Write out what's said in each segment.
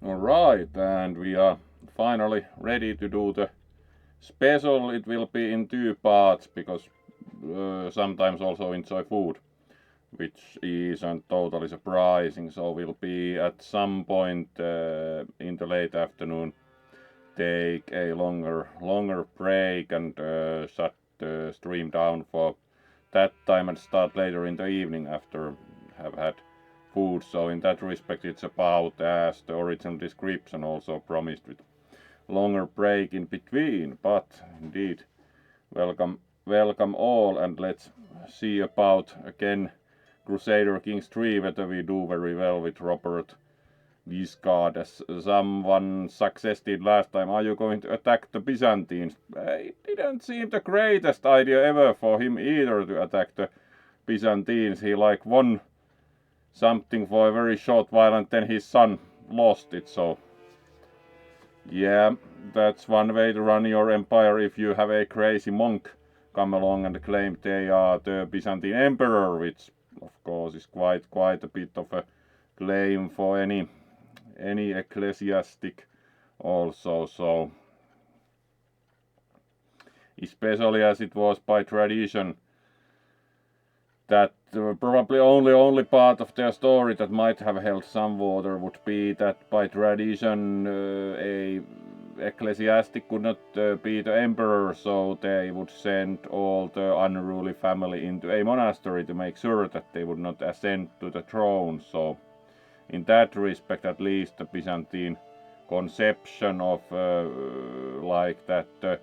Alright, and we are finally ready to do the special. It will be in two parts because sometimes also enjoy food, which isn't totally surprising. So we'll be at some point in the late afternoon take a longer break and shut the stream down for that time and start later in the evening after have had food. So in that respect it's about as the original description also promised, with longer break in between. But indeed, welcome all, and let's see about again Crusader Kings 3, whether we do very well with Robert this card. As someone suggested last time, are you going to attack the Byzantines? It didn't seem the greatest idea ever for him either to attack the Byzantines. He like won something for a very short while and then his son lost it. So yeah, that's one way to run your empire if you have a crazy monk come along and claim they are the Byzantine emperor, which of course is quite a bit of a claim for any ecclesiastic also. So especially as it was by tradition that probably only part of their story that might have held some water would be that by tradition a ecclesiastic could not be the emperor, so they would send all the unruly family into a monastery to make sure that they would not ascend to the throne. So in that respect, at least, the Byzantine conception of like that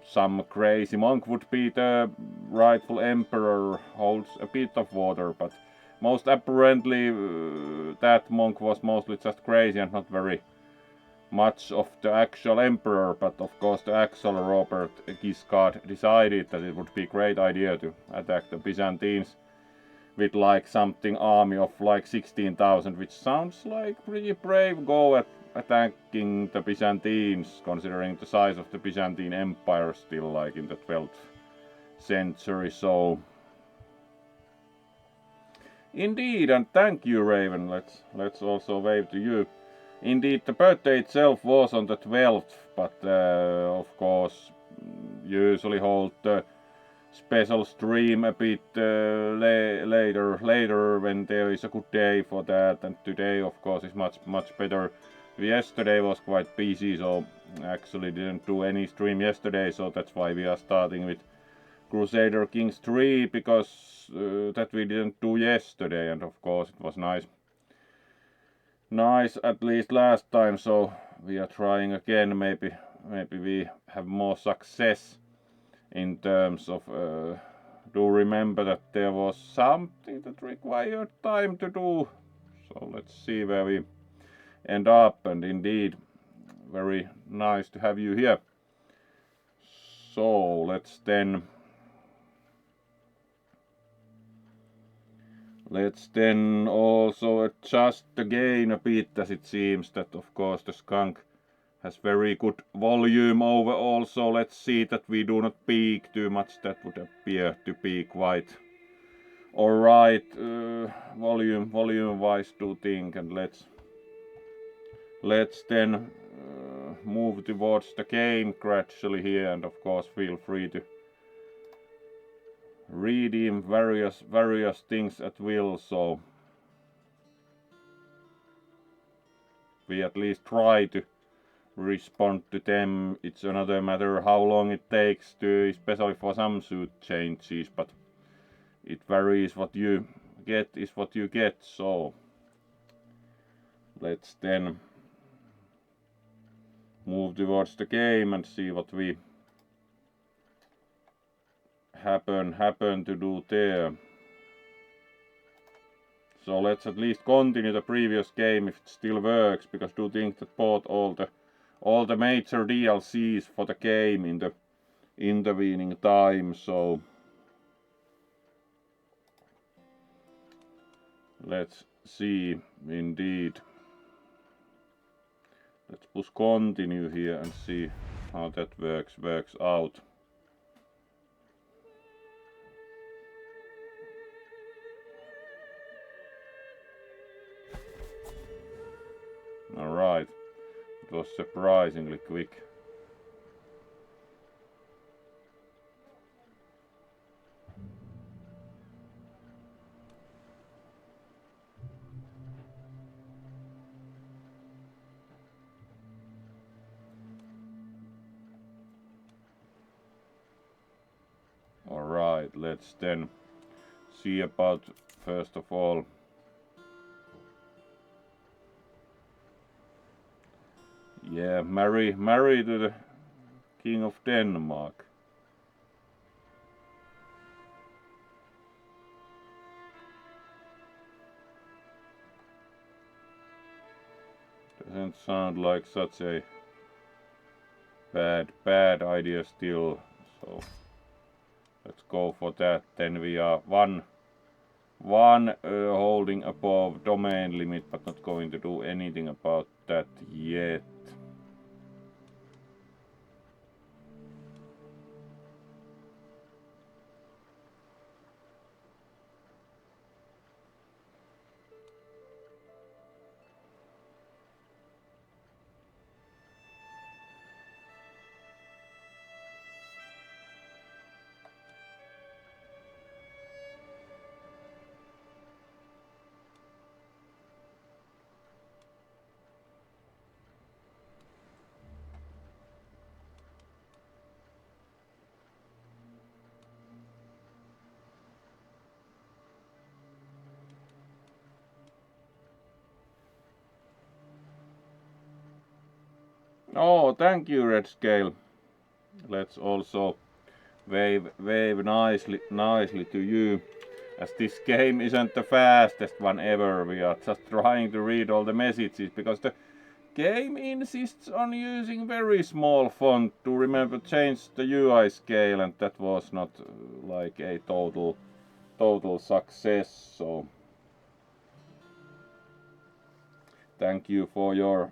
some crazy monk would be the rightful emperor holds a bit of water, but most apparently that monk was mostly just crazy and not very much of the actual emperor. But of course the actual Robert Guiscard decided that it would be a great idea to attack the Byzantines with like something army of like 16,000, which sounds like pretty brave go at attacking the Byzantines, considering the size of the Byzantine Empire still like in the 12th century. So indeed, and thank you, Raven. Let's also wave to you. Indeed, the birthday itself was on the 12th, but of course usually hold the special stream a bit later when there is a good day for that, and today of course is much better. Yesterday was quite busy, so actually didn't do any stream yesterday, so that's why we are starting with Crusader Kings 3, because that we didn't do yesterday, and of course it was nice at least last time, so we are trying again. Maybe we have more success in terms of do remember that there was something that required time to do, so let's see where we end up. And indeed, very nice to have you here. So let's then also adjust the gain a bit, as it seems that of course the skunk has very good volume overall, so let's see that we do not peak too much. That would appear to be quite alright volume wise to think, and let's then move towards the game gradually here, and of course feel free to redeem various things at will, so we at least try to respond to them. It's another matter how long it takes to, especially for some suit changes, but it varies. What you get is what you get. So let's then move towards the game and see what we happen to do there. So let's at least continue the previous game if it still works, because I do think that bought all the major DLCs for the game in the intervening time. So let's see. Indeed, let's push continue here and see how that works out. Alright, it was surprisingly quick. Alright, let's then see about, first of all, yeah, marry to the King of Denmark. Doesn't sound like such a bad idea still, so let's go for that. Then we are one holding above domain limit, but not going to do anything about that yet. Oh, thank you, Red Scale. Let's also wave nicely to you. As this game isn't the fastest one ever, we are just trying to read all the messages because the game insists on using very small font to remember change the UI scale, and that was not like a total success. So thank you for your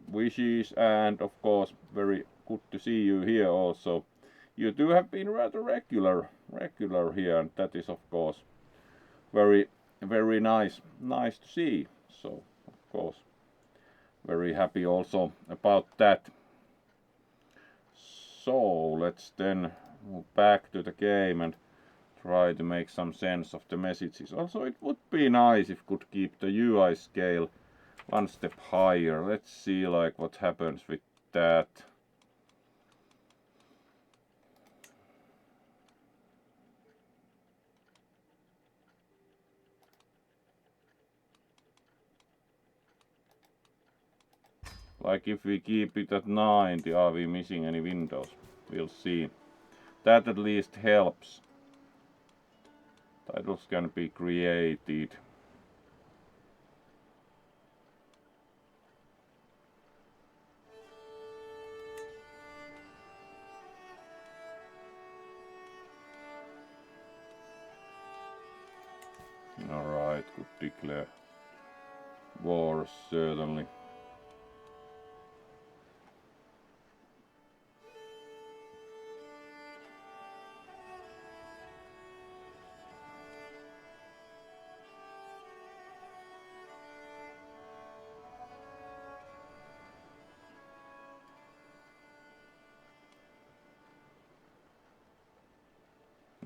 wishes, and of course very good to see you here also. You two have been rather regular here, and that is of course very nice to see. So of course very happy also about that. So let's then move back to the game and try to make some sense of the messages. Also, it would be nice if could keep the UI scale one step higher. Let's see like what happens with that. Like if we keep it at 90, are we missing any windows? We'll see. That at least helps. Titles can be created. Alright, could declare wars certainly.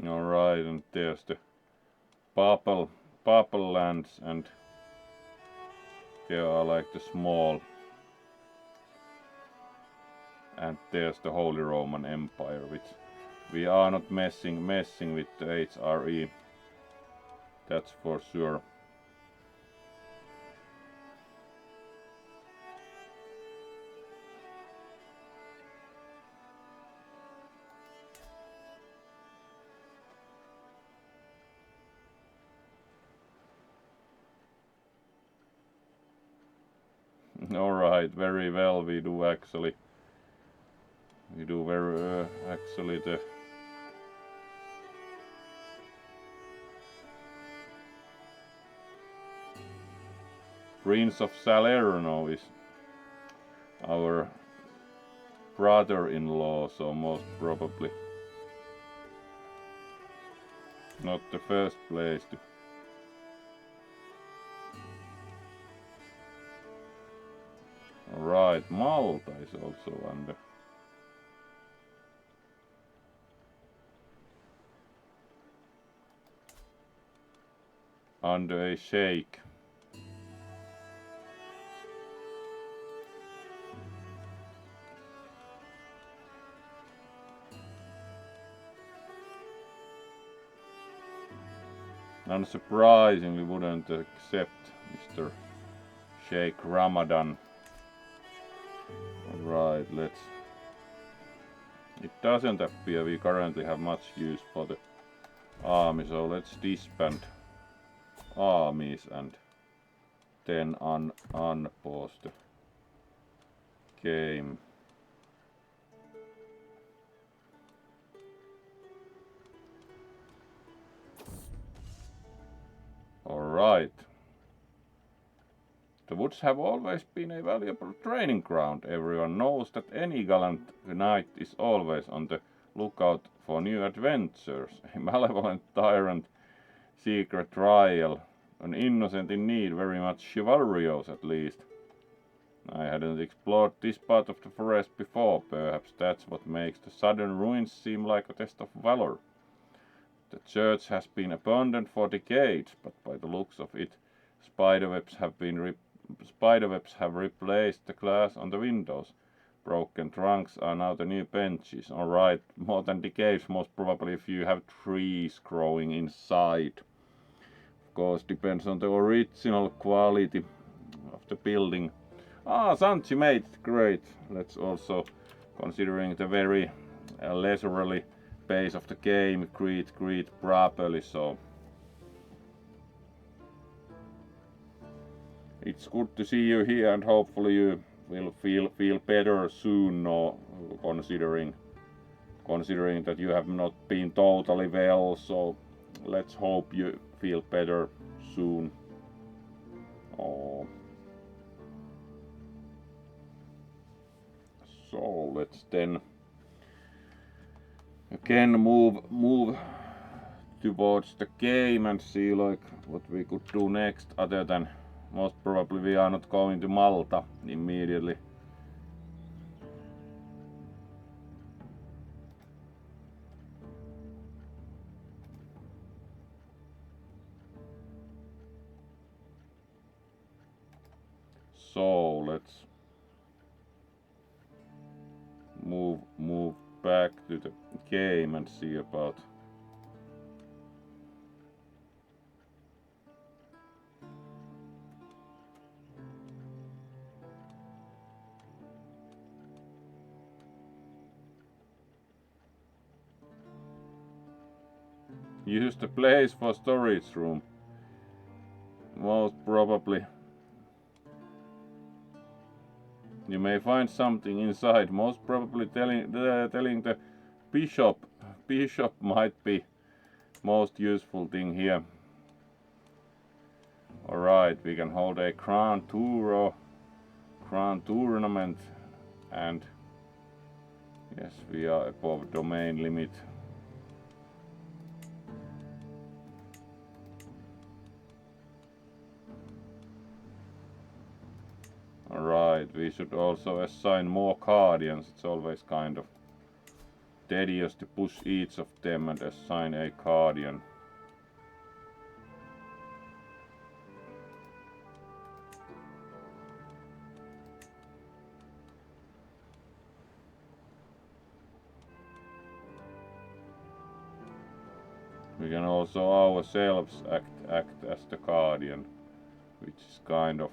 Alright, and there's the Papal lands, and there are like the small, and there's the Holy Roman Empire, which we are not messing with the HRE, that's for sure. Alright, very well, we do very actually the Prince of Salerno is our brother-in-law, so most probably not the first place to Alright, Malta is also under a shake. Unsurprisingly wouldn't accept Mr. Sheikh Ramadan. Alright, let's... It doesn't appear we currently have much use for the army, so let's disband armies and then unpause the game. Alright. The woods have always been a valuable training ground. Everyone knows that any gallant knight is always on the lookout for new adventures. A malevolent tyrant, secret trial, an innocent in need, very much chivalrous at least. I hadn't explored this part of the forest before. Perhaps that's what makes the sudden ruins seem like a test of valor. The church has been abandoned for decades, but by the looks of it, spiderwebs have replaced the glass on the windows. Broken trunks are now the new benches. Alright, more than decades, most probably if you have trees growing inside. Of course, depends on the original quality of the building. Ah, Sanchi made it, great. Let's also, considering the very leisurely pace of the game, greet properly, so it's good to see you here, and hopefully you will feel better soon, no, considering that you have not been totally well, so let's hope you feel better soon. Oh. So let's then again move towards the game and see like what we could do next, other than most probably we are not going to Malta immediately. So let's move back to the game and see about use the place for storage room. Most probably you may find something inside. Most probably telling the bishop might be most useful thing here. Alright, we can hold a Grand Tournament, and yes, we are above domain limit. Alright, we should also assign more guardians. It's always kind of tedious to push each of them and assign a guardian. We can also ourselves act as the guardian, which is kind of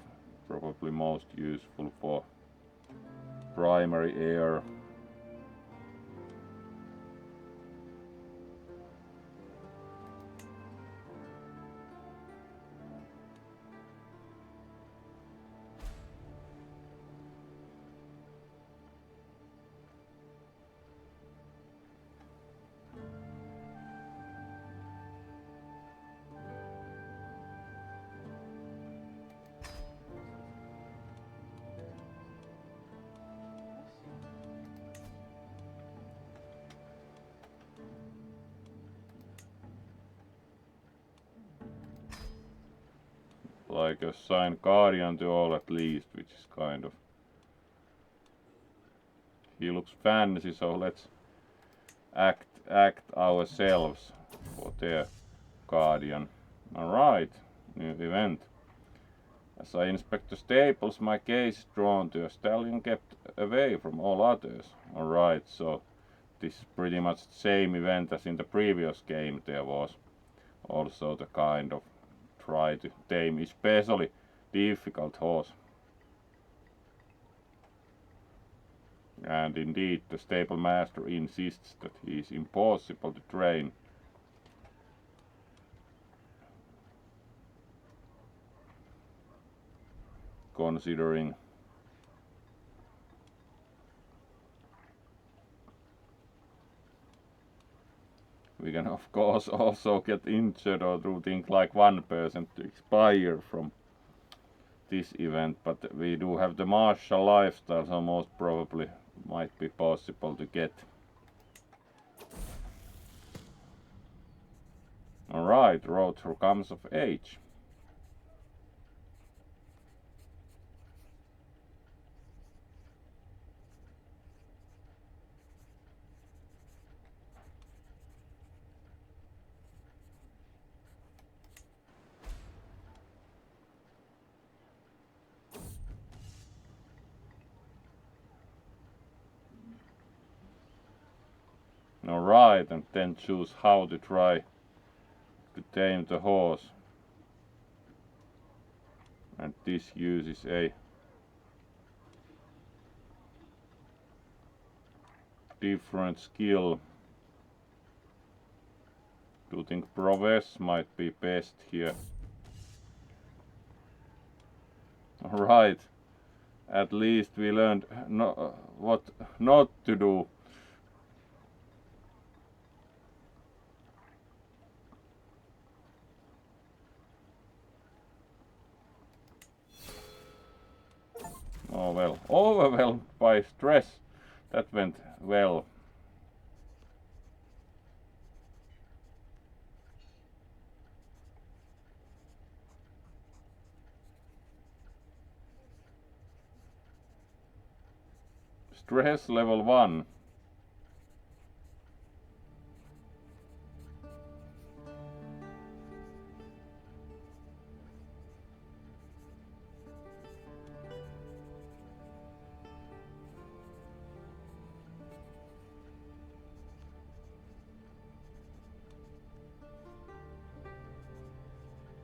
probably most useful for primary air. Like assign guardian to all at least, which is kind of he looks fancy, so let's act ourselves for their guardian. Alright, new event. As I inspect the stables, my gaze is drawn to a stallion kept away from all others. Alright, so this is pretty much the same event as in the previous game. There was also the kind of try to tame especially difficult horse. And indeed the stable master insists that he is impossible to train. Considering we can of course also get injured or do things like 1% to expire from this event, but we do have the martial lifestyle, so most probably might be possible to get. Alright, road through comes of age. Alright, and then choose how to try to tame the horse. And this uses a different skill. Do you think prowess might be best here? Alright, at least we learned what not to do. Oh well, overwhelmed by stress. That went well. Stress level 1.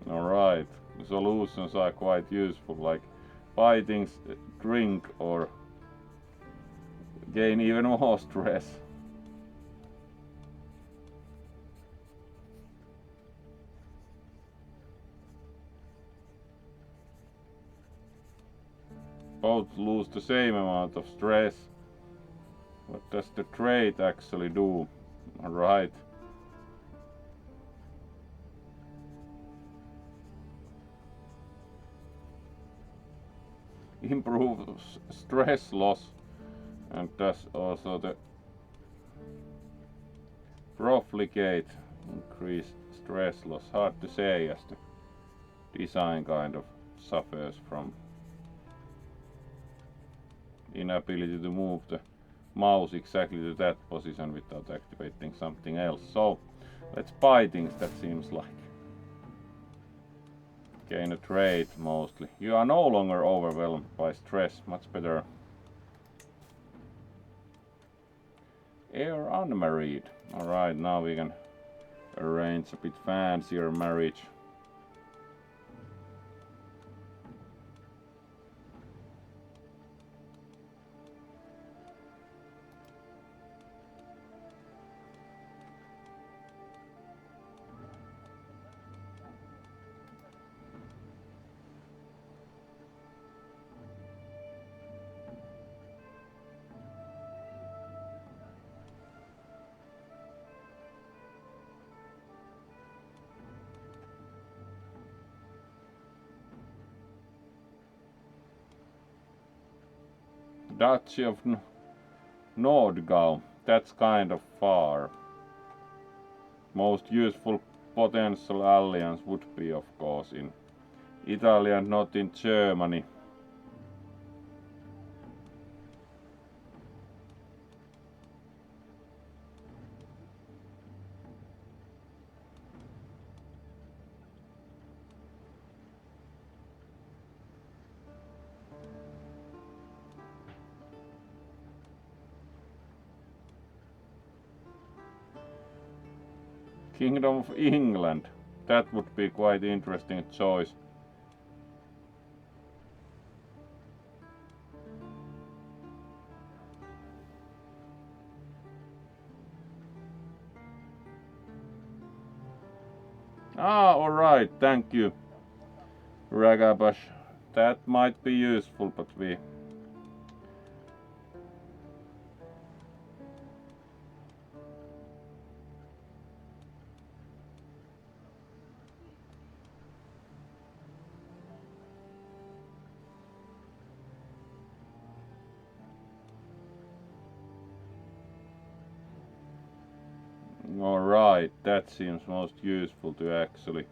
Alright, the solutions are quite useful, like buy things, drink, or gain even more stress. Both lose the same amount of stress. What does the trait actually do? Alright. Improves stress loss and does also the profligate increased stress loss. Hard to say as the design kind of suffers from inability to move the mouse exactly to that position without activating something else. So let's buy things, that seems like. Gain a trait mostly. You are no longer overwhelmed by stress, much better. Heir unmarried. Alright, now we can arrange a bit fancier marriage. Duchy of Nordgau, that's kind of far. Most useful potential alliance would be, of course, in Italy and not in Germany. Kingdom of England. That would be quite interesting choice. Ah, alright, thank you, Ragabash. That might be useful, but we... Alright, that seems most useful to actually...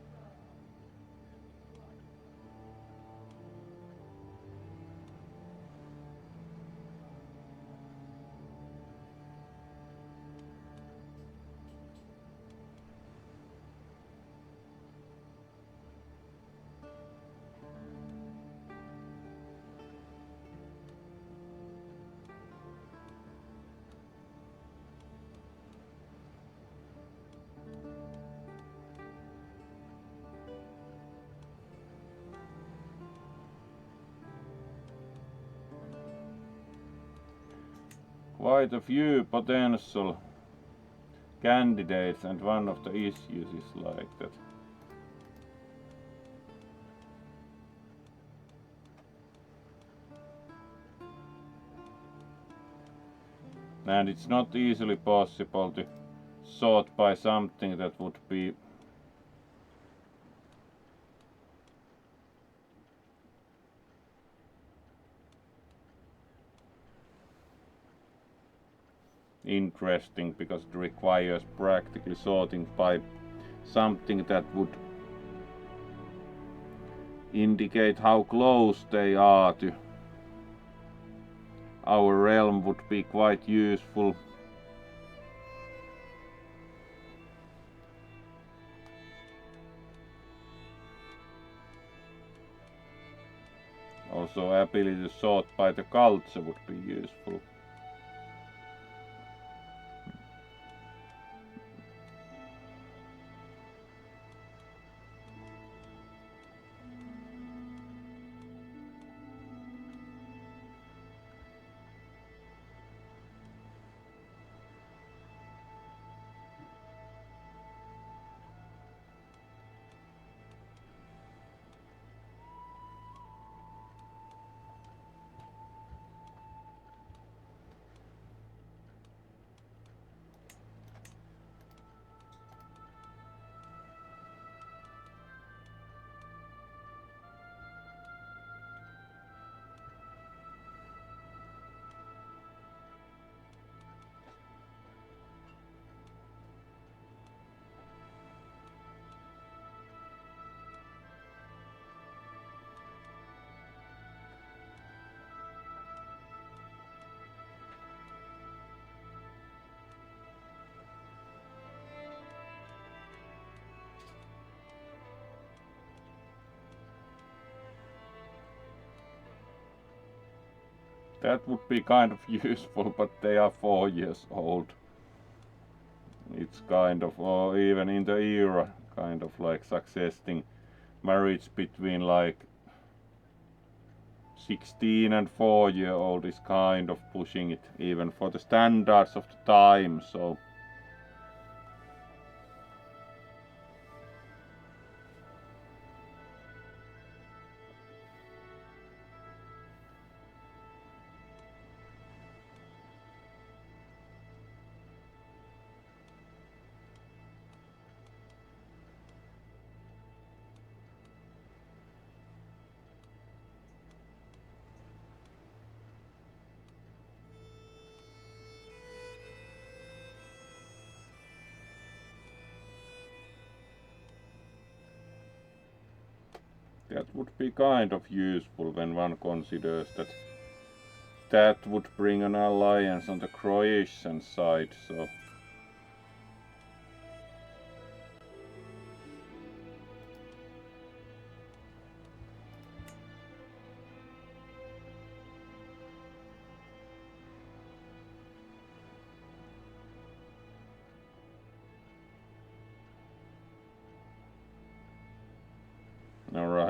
Quite a few potential candidates, and one of the issues is like that. And it's not easily possible to sort by something that would be interesting, because it requires practically sorting by something that would indicate how close they are to our realm would be quite useful. Also, ability to sort by the culture would be useful. That would be kind of useful, but they are 4 years old. It's kind of, or even in the era, kind of like suggesting marriage between like 16 and 4-year-old is kind of pushing it, even for the standards of the time, so... That would be kind of useful when one considers that that would bring an alliance on the Croatian side, so...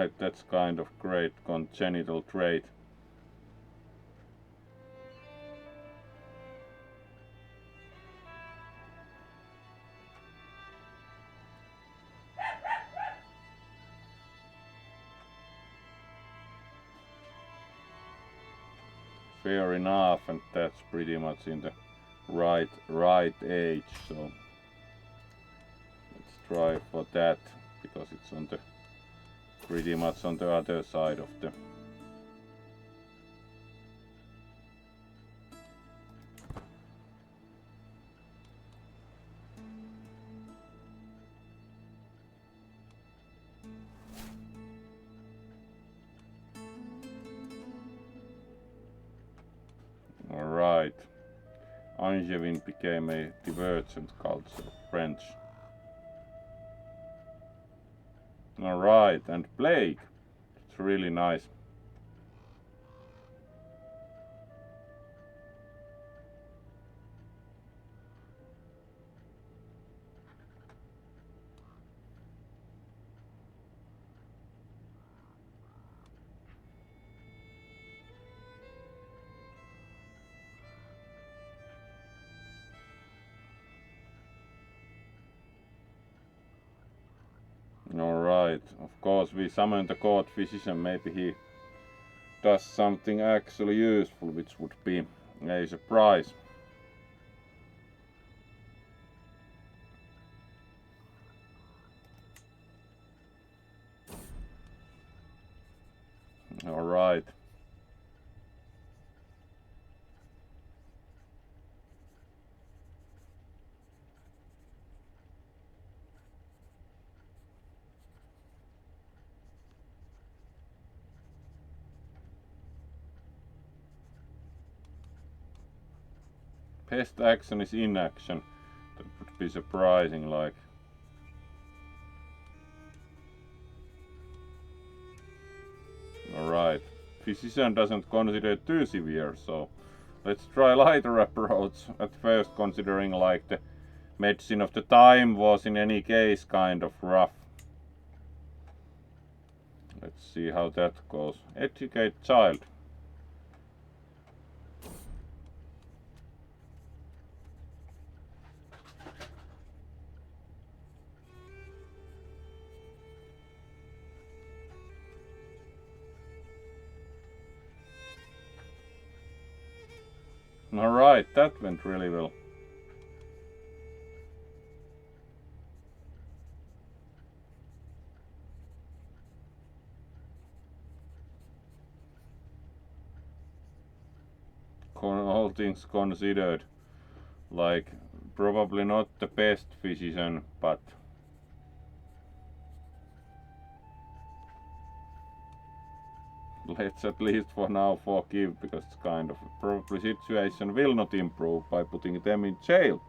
Alright, that's kind of great congenital trait. Fair enough, and that's pretty much in the right age, so let's try for that, because it's on the pretty much on the other side of the Alright. Angevin became a divergent culture, French. Alright, and plague. It's really nice. Alright, of course we summon the court physician, maybe he does something actually useful, which would be a surprise. Alright. Best action is inaction. That would be surprising, like. Alright. Physician doesn't consider it too severe, so let's try lighter approach at first, considering like the medicine of the time was in any case kind of rough. Let's see how that goes. Educate child. Alright, that went really well. All things considered, like probably not the best physician, but let's at least for now forgive, because it's kind of probably situation will not improve by putting them in jail.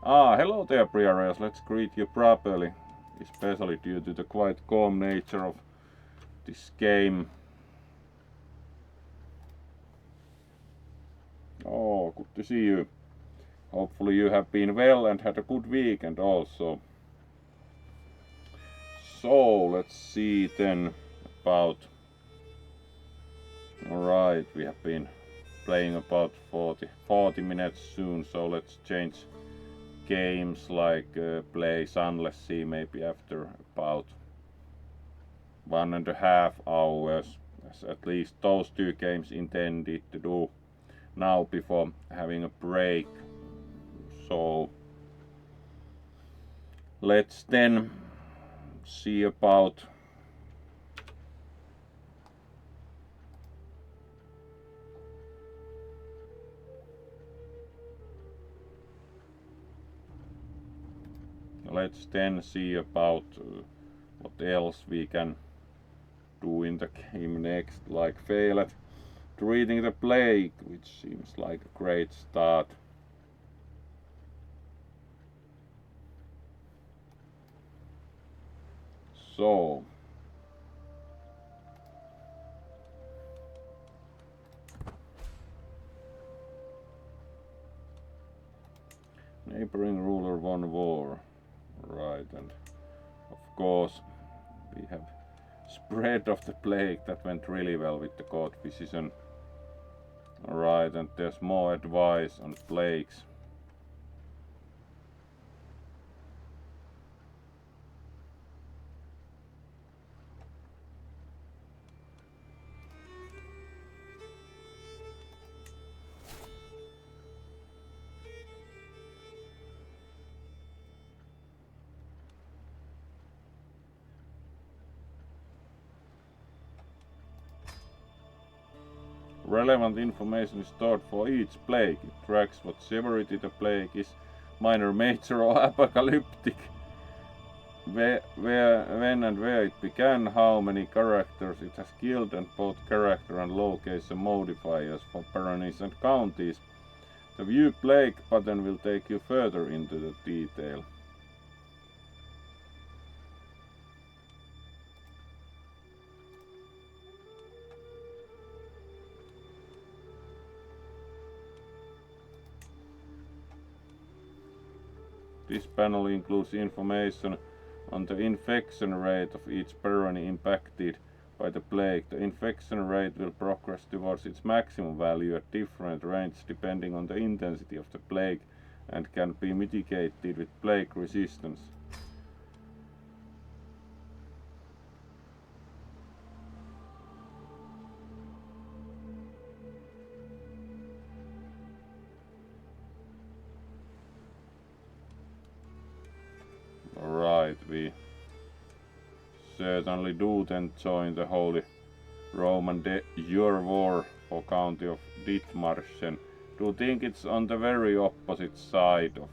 Hello there, Briareus. Let's greet you properly, especially due to the quite calm nature of this game. Oh, good to see you. Hopefully you have been well and had a good weekend also. So, let's see then about... Alright, we have been playing about 40 minutes soon, so let's change games, like play Sunless Sea maybe after about 1.5 hours, as at least those two games intended to do now before having a break. So let's then see about what else we can do in the game next, like fail at treating the plague, which seems like a great start. So neighboring ruler won war, right? And of course we have spread of the plague. That went really well with the code physician. Alright, and there's more advice on plagues. Relevant information is stored for each plague. It tracks what severity the plague is, minor, major or apocalyptic, when and where it began, how many characters it has killed, and both character and location modifiers for baronies and counties. The View Plague button will take you further into the detail. This panel includes information on the infection rate of each barony impacted by the plague. The infection rate will progress towards its maximum value at different rates depending on the intensity of the plague and can be mitigated with plague resistance. Alright, we certainly do then join the Holy Roman Your War for County of Dithmarschen. Do think it's on the very opposite side of,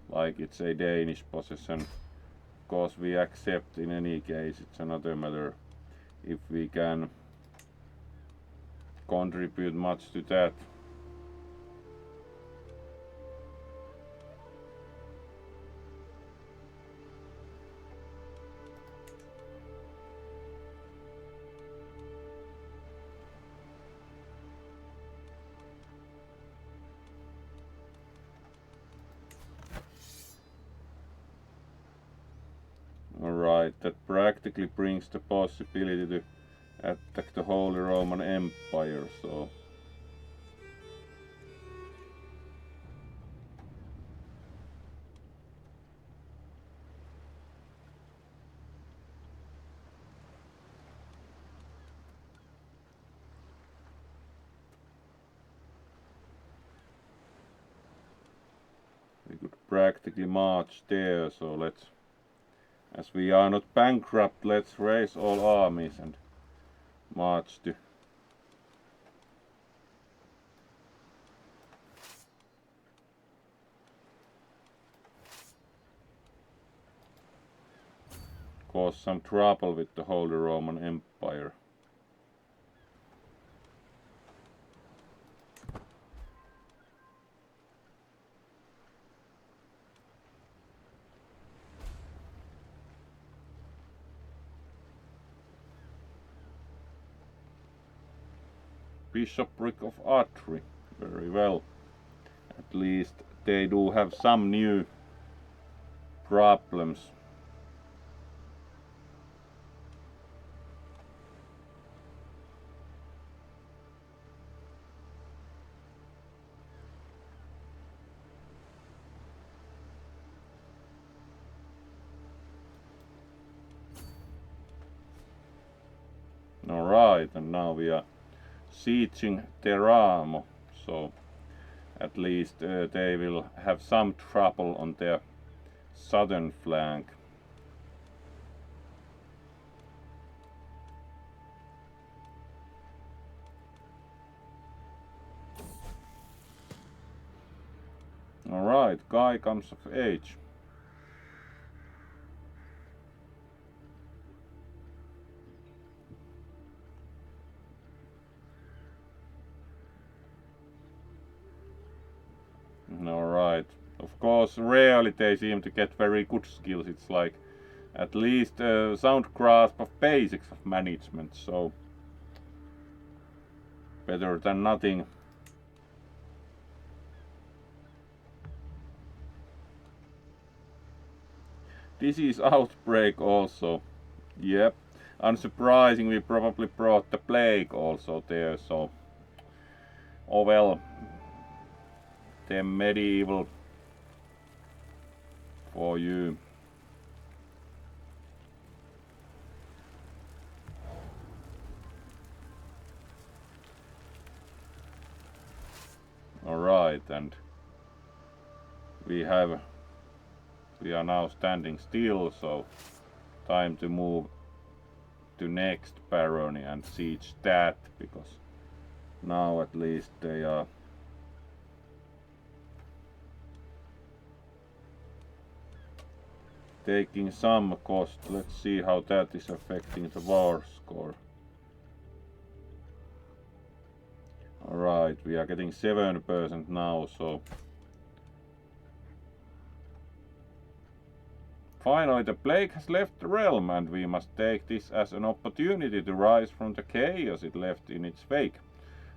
like it's a Danish possession. Of course we accept in any case, it's another matter if we can contribute much to that. Alright, that practically brings the possibility to attack the Holy Roman Empire, so we could practically march there, so let's, as we are not bankrupt, let's raise all armies and march to cause some trouble with the Holy Roman Empire. Bishopric of Atri, very well. At least they do have some new problems. Alright, and now we are sieging Teramo, so at least they will have some trouble on their southern flank. Alright, guy comes of age. Alright, of course rarely they seem to get very good skills, it's like at least a sound grasp of basics of management, so better than nothing. Disease outbreak also, yep, unsurprising, we probably brought the plague also there, so oh well, the medieval for you. Alright, and we are now standing still, so time to move to next barony and siege that, because now at least they are taking some cost. Let's see how that is affecting the war score. Alright, we are getting 7% now, so finally the plague has left the realm, and we must take this as an opportunity to rise from the chaos it left in its wake.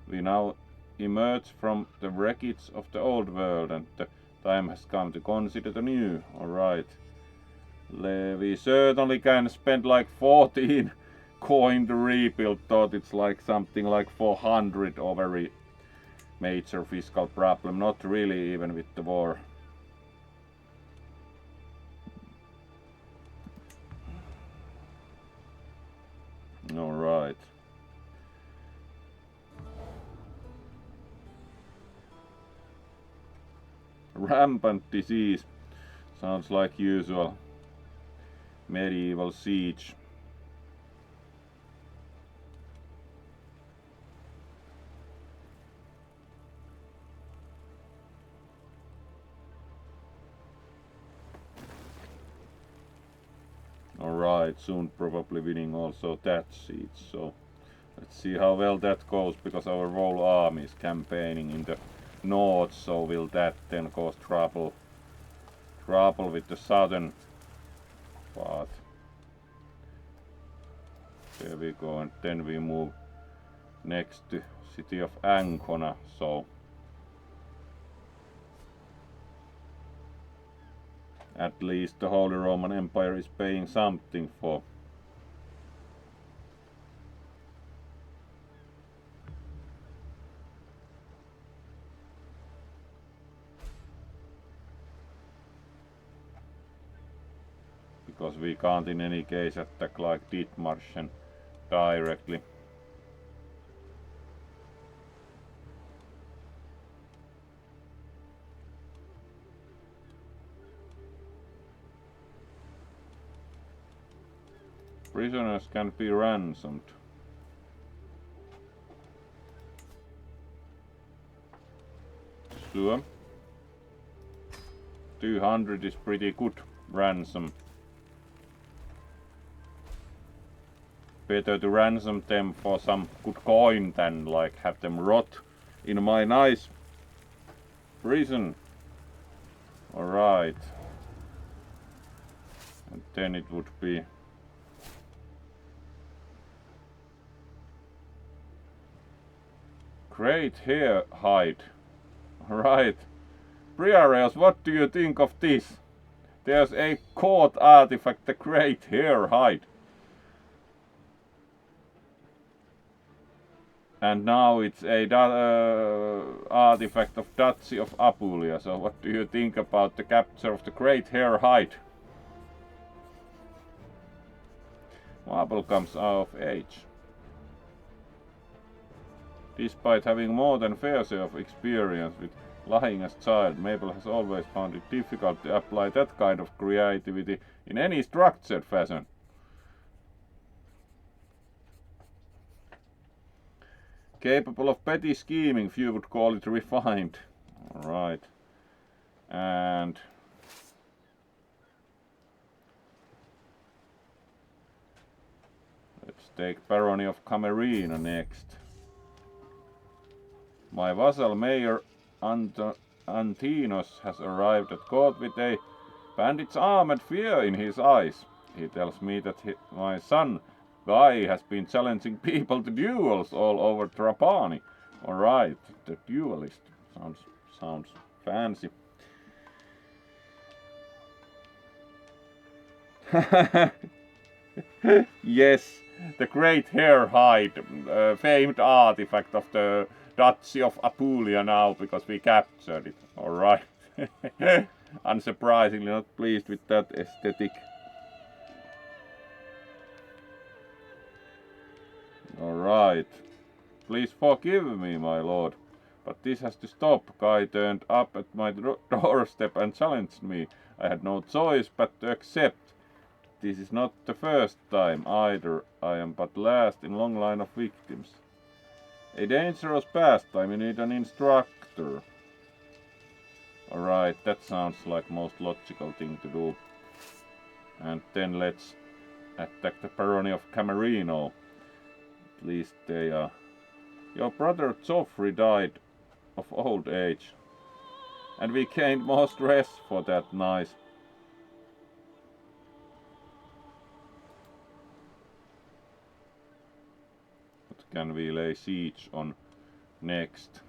We now emerge from the wreckage of the old world, and the time has come to consider the new. Alright. We certainly can spend like 14 coin to rebuild, thought it's like something like 400 or very major fiscal problem. Not really, even with the war. Alright. Rampant disease. Sounds like usual medieval siege. Alright, soon probably winning also that siege, so let's see how well that goes, because our whole army is campaigning in the north, so will that then cause trouble with the southern part. There we go, and then we move next to city of Ancona, so at least the Holy Roman Empire is paying something for. Because we can't in any case attack like Dithmarschen directly. Prisoners can be ransomed. Sure. 200 is pretty good ransom. Better to ransom them for some good coin than like have them rot in my nice prison. Alright. And then it would be great hair hide. Alright. Briareus, what do you think of this? There's a court artifact, the great hair hide. And now it's a artifact of Duchy of Apulia. So what do you think about the capture of the great hair hide? Marble comes of age. Despite having more than fair share of experience with lying as child, Mabel has always found it difficult to apply that kind of creativity in any structured fashion. Capable of petty scheming, few would call it refined. Alright. And let's take Barony of Camerina next. My vassal Mayor Antinos has arrived at court with a bandit's arm and fear in his eyes. He tells me that my son Guy has been challenging people to duels all over Trapani. Alright, the duelist. Sounds fancy. Yes, the great hair hide, famed artifact of the Duchy of Apulia now, because we captured it. Alright. Unsurprisingly not pleased with that aesthetic. Alright. Please forgive me, my lord, but this has to stop. Guy turned up at my doorstep and challenged me. I had no choice but to accept. This is not the first time either. I am but last in long line of victims. A dangerous pastime, you need an instructor. Alright, that sounds like most logical thing to do. And then let's attack the barony of Camerino. At least they are... Your brother Joffrey died of old age. And we gained more stress for that. Nice. What can we lay siege on next?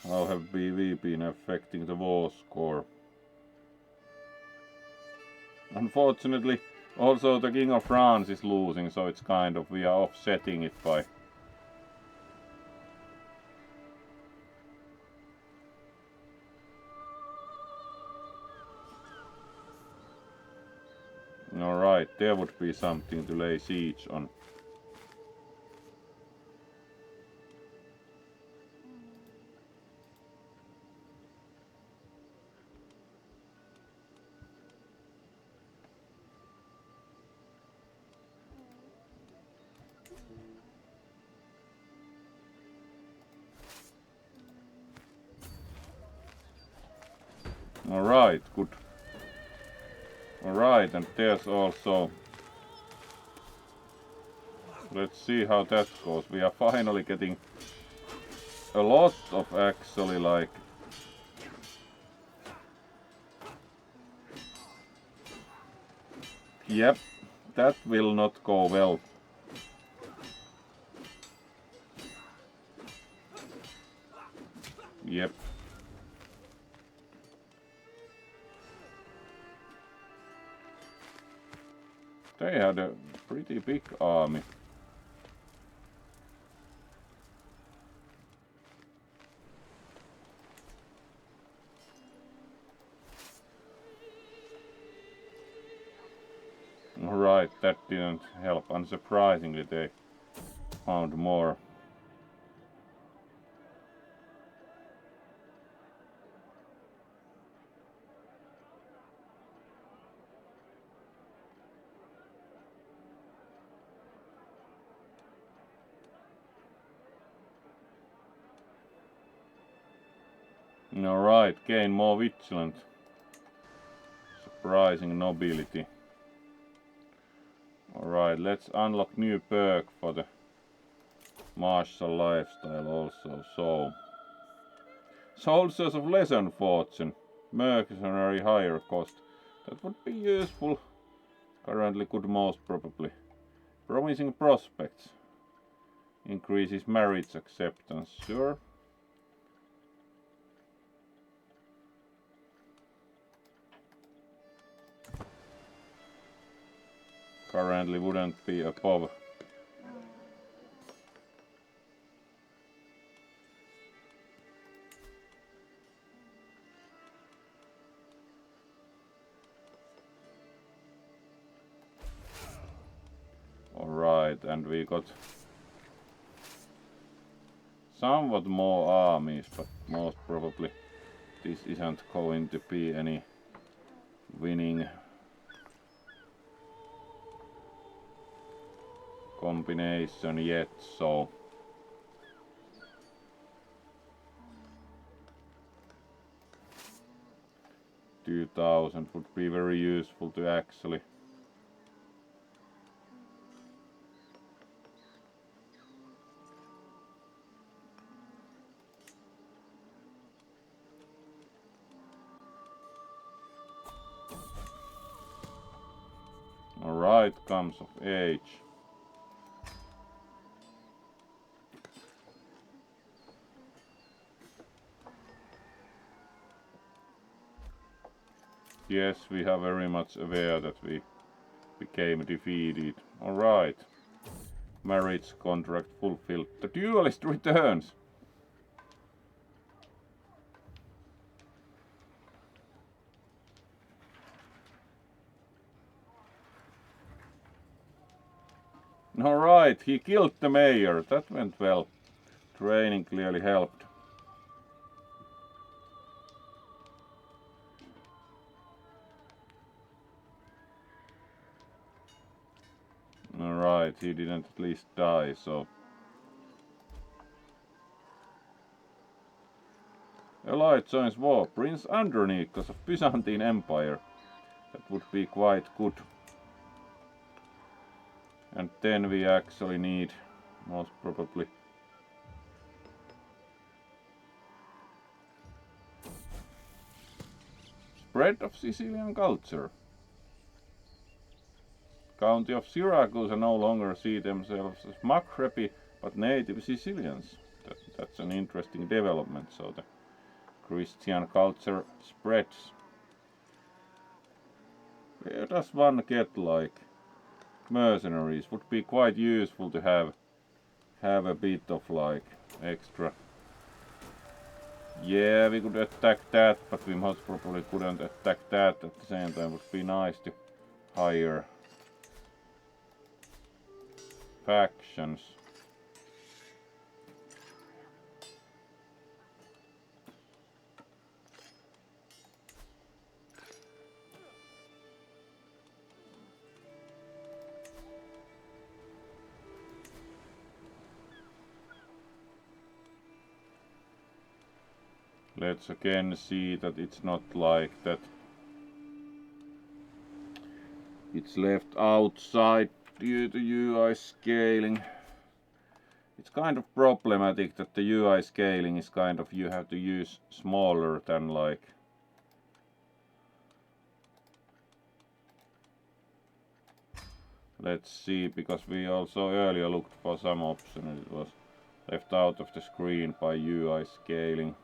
How have BV been affecting the war score? Unfortunately, also the King of France is losing, so it's kind of, we are offsetting it by... Alright, there would be something to lay siege on. Alright, good. Alright, and there's also... Let's see how that goes. We are finally getting a lot of actually like... Yep, that will not go well. Yep. They had a pretty big army. Alright, that didn't help. Unsurprisingly, they found more. Alright, gain more vigilant. Surprising nobility. Alright, let's unlock new perk for the martial lifestyle also. So, soldiers of lesser fortune, mercenary higher cost. That would be useful. Currently could most probably. Promising prospects. Increases marriage acceptance, sure. Currently wouldn't be above. Alright, and we got somewhat more armies, but most probably this isn't going to be any winning combination yet, so 2000 would be very useful to actually Alright, comes of age. Yes, we are very much aware that we became defeated. Alright. Marriage contract fulfilled. The duelist returns! Alright, he killed the mayor. That went well. Training clearly helped. Alright, he didn't at least die, so... Allied joins war. Prince Andronicus of Byzantine Empire. That would be quite good. And then we actually need, most probably... Spread of Sicilian culture. County of Syracuse no longer see themselves as Maghrebi, but native Sicilians. That's an interesting development, so the Christian culture spreads. Where does one get like mercenaries? Would be quite useful to have a bit of like extra. Yeah, we could attack that, but we most probably couldn't attack that at the same time. Would be nice to hire factions. Let's again see that it's not like that it's left outside due to UI scaling. It's kind of problematic that the UI scaling is kind of, you have to use smaller than like let's see, because we also earlier looked for some option and it was left out of the screen by UI scaling.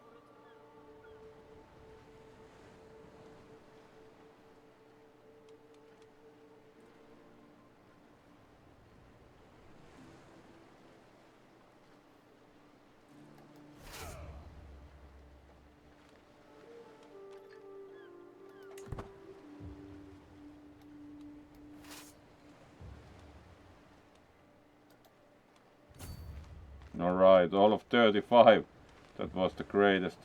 Alright, all of 35. That was the greatest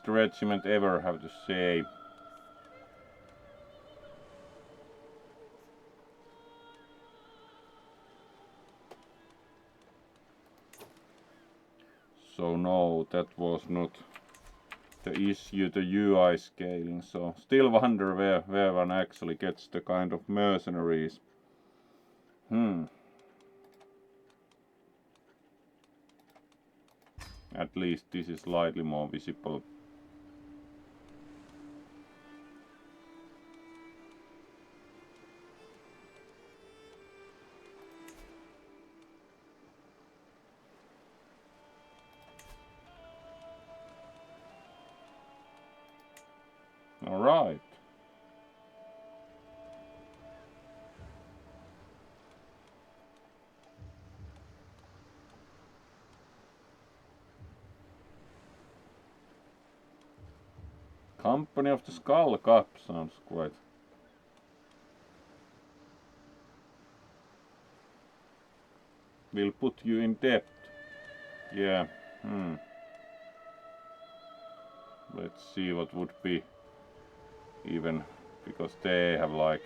regiment ever, I have to say. So no, that was not the issue, the UI scaling. So still wonder where one actually gets the kind of mercenaries. At least this is slightly more visible. Alright. Company of the Skull Cup sounds quite... Will put you in debt. Yeah. Let's see what would be even, because they have like...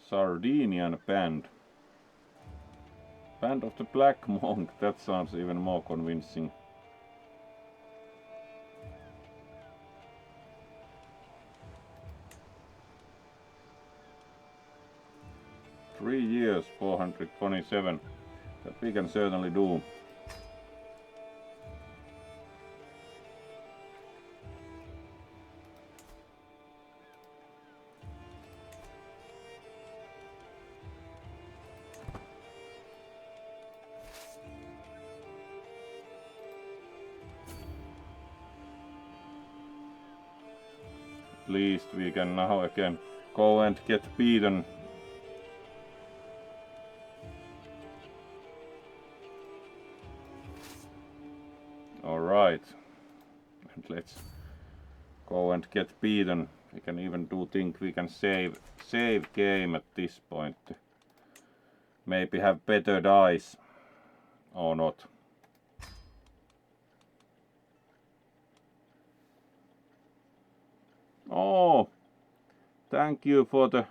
Sardinian band. Band of the Black Monk, that sounds even more convincing. Three years, 427. That we can certainly do. At least we can now again go and get beaten. Alright. And let's go and get beaten. We can even think we can save game at this point. Maybe have better dice. Or not. Oh, thank you for the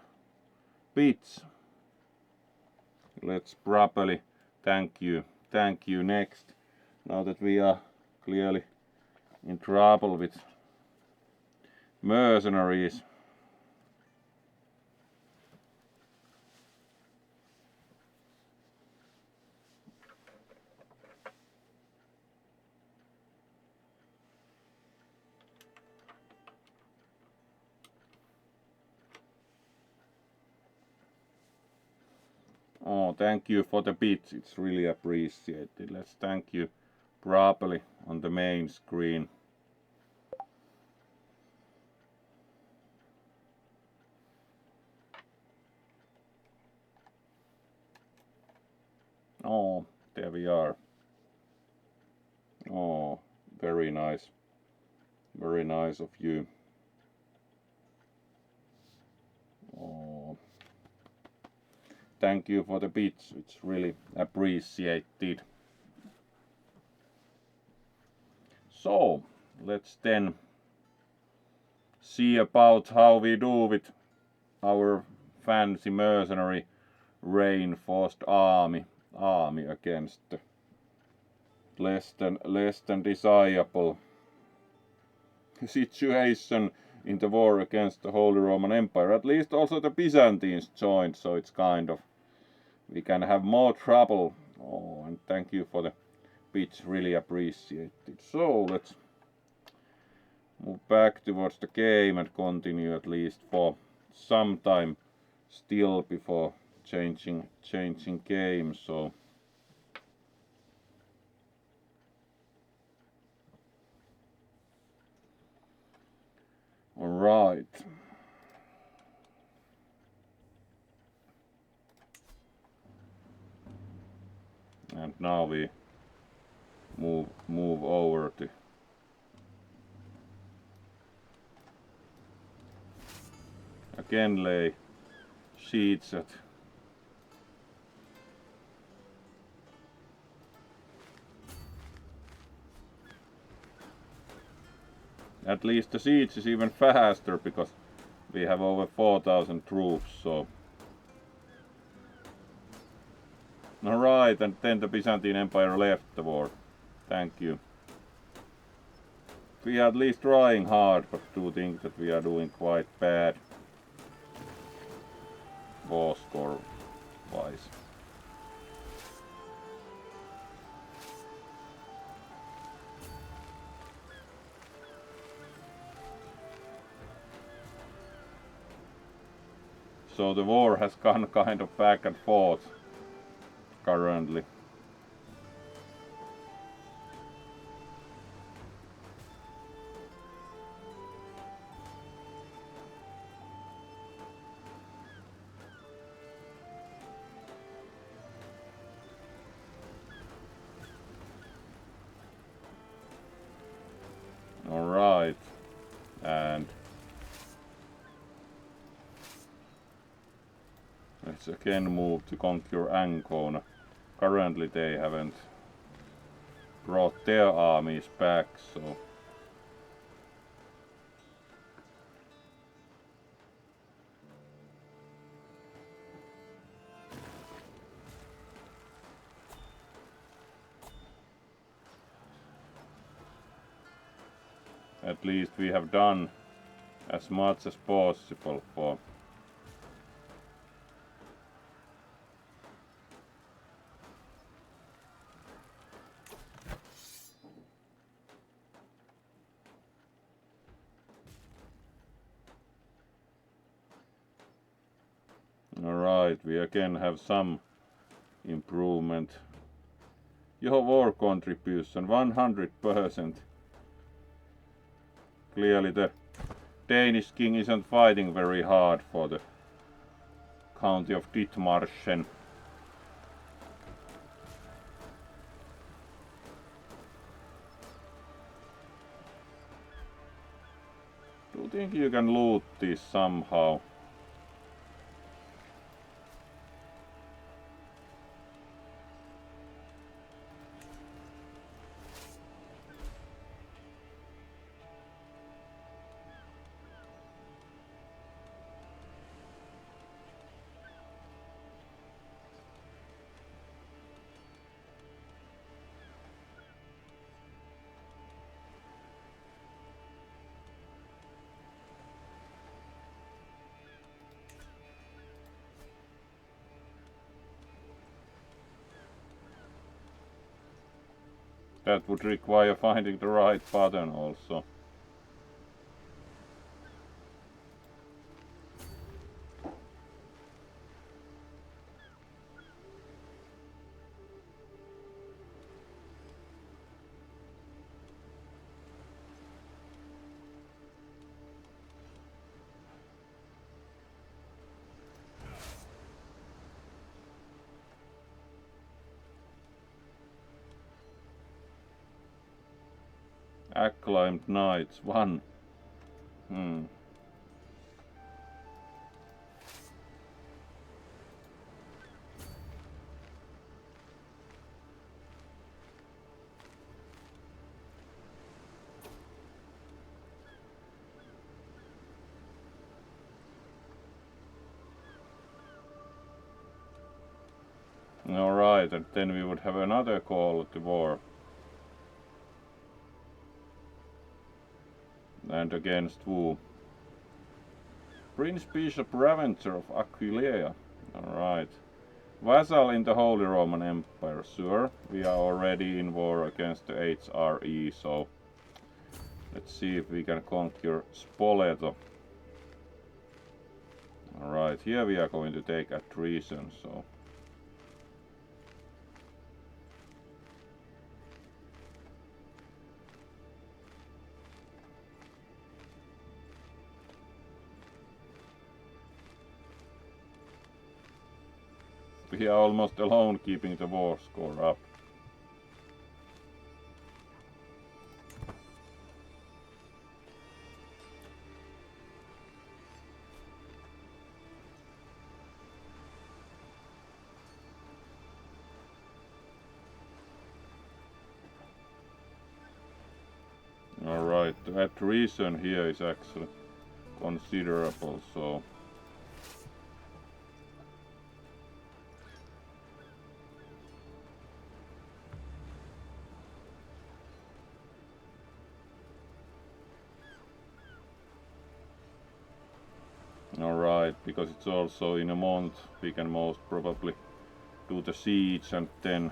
bits. Let's properly thank you next. Now that we are clearly in trouble with mercenaries. Oh, thank you for the bits, it's really appreciated. Let's thank you properly on the main screen. Oh, there we are. Oh, very nice. Very nice of you. Oh. Thank you for the bits, it's really appreciated. So, let's then see about how we do with our fancy mercenary reinforced army against the less than desirable situation in the war against the Holy Roman Empire. At least also the Byzantines joined, so it's kind of, we can have more trouble. Oh, and thank you for the bits, really appreciated. So let's move back towards the game and continue at least for some time still before changing game. So all right. And now we move over to again lay sheets at least the siege is even faster because we have over 4,000 troops, so alright, and then the Byzantine Empire left the war. Thank you. We are at least trying hard, but do think that we are doing quite bad war score wise. So the war has gone kind of back and forth currently. All right, and let's again move to conquer Ancona. Currently they haven't brought their armies back, so at least we have done as much as possible for Alright, we again have some improvement. Your war contribution 100%. Clearly the Danish king isn't fighting very hard for the county of Dithmarschen. Do you think you can loot these somehow? That would require finding the right button also. Acclaimed knights, 1. Alright, and then we would have another call to war. And against who? Prince Bishop Ravenger of Aquileia. Alright. Vassal in the Holy Roman Empire, sure. We are already in war against the HRE, so let's see if we can conquer Spoleto. Alright, here we are going to take attrition, so. We are almost alone keeping the war score up. Alright, the attrition here is actually considerable, so. Alright, because it's also in a month, we can most probably do the siege and then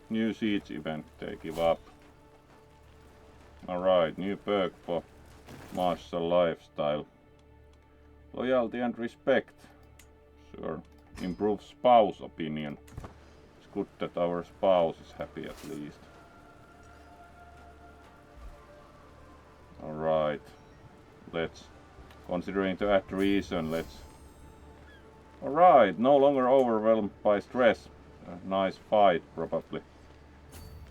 new siege event they give up. Alright, new perk for martial lifestyle. Loyalty and respect. Sure. Improve spouse opinion. It's good that our spouse is happy at least. Alright. Let's, considering the attrition, let's. Alright, no longer overwhelmed by stress. A nice fight probably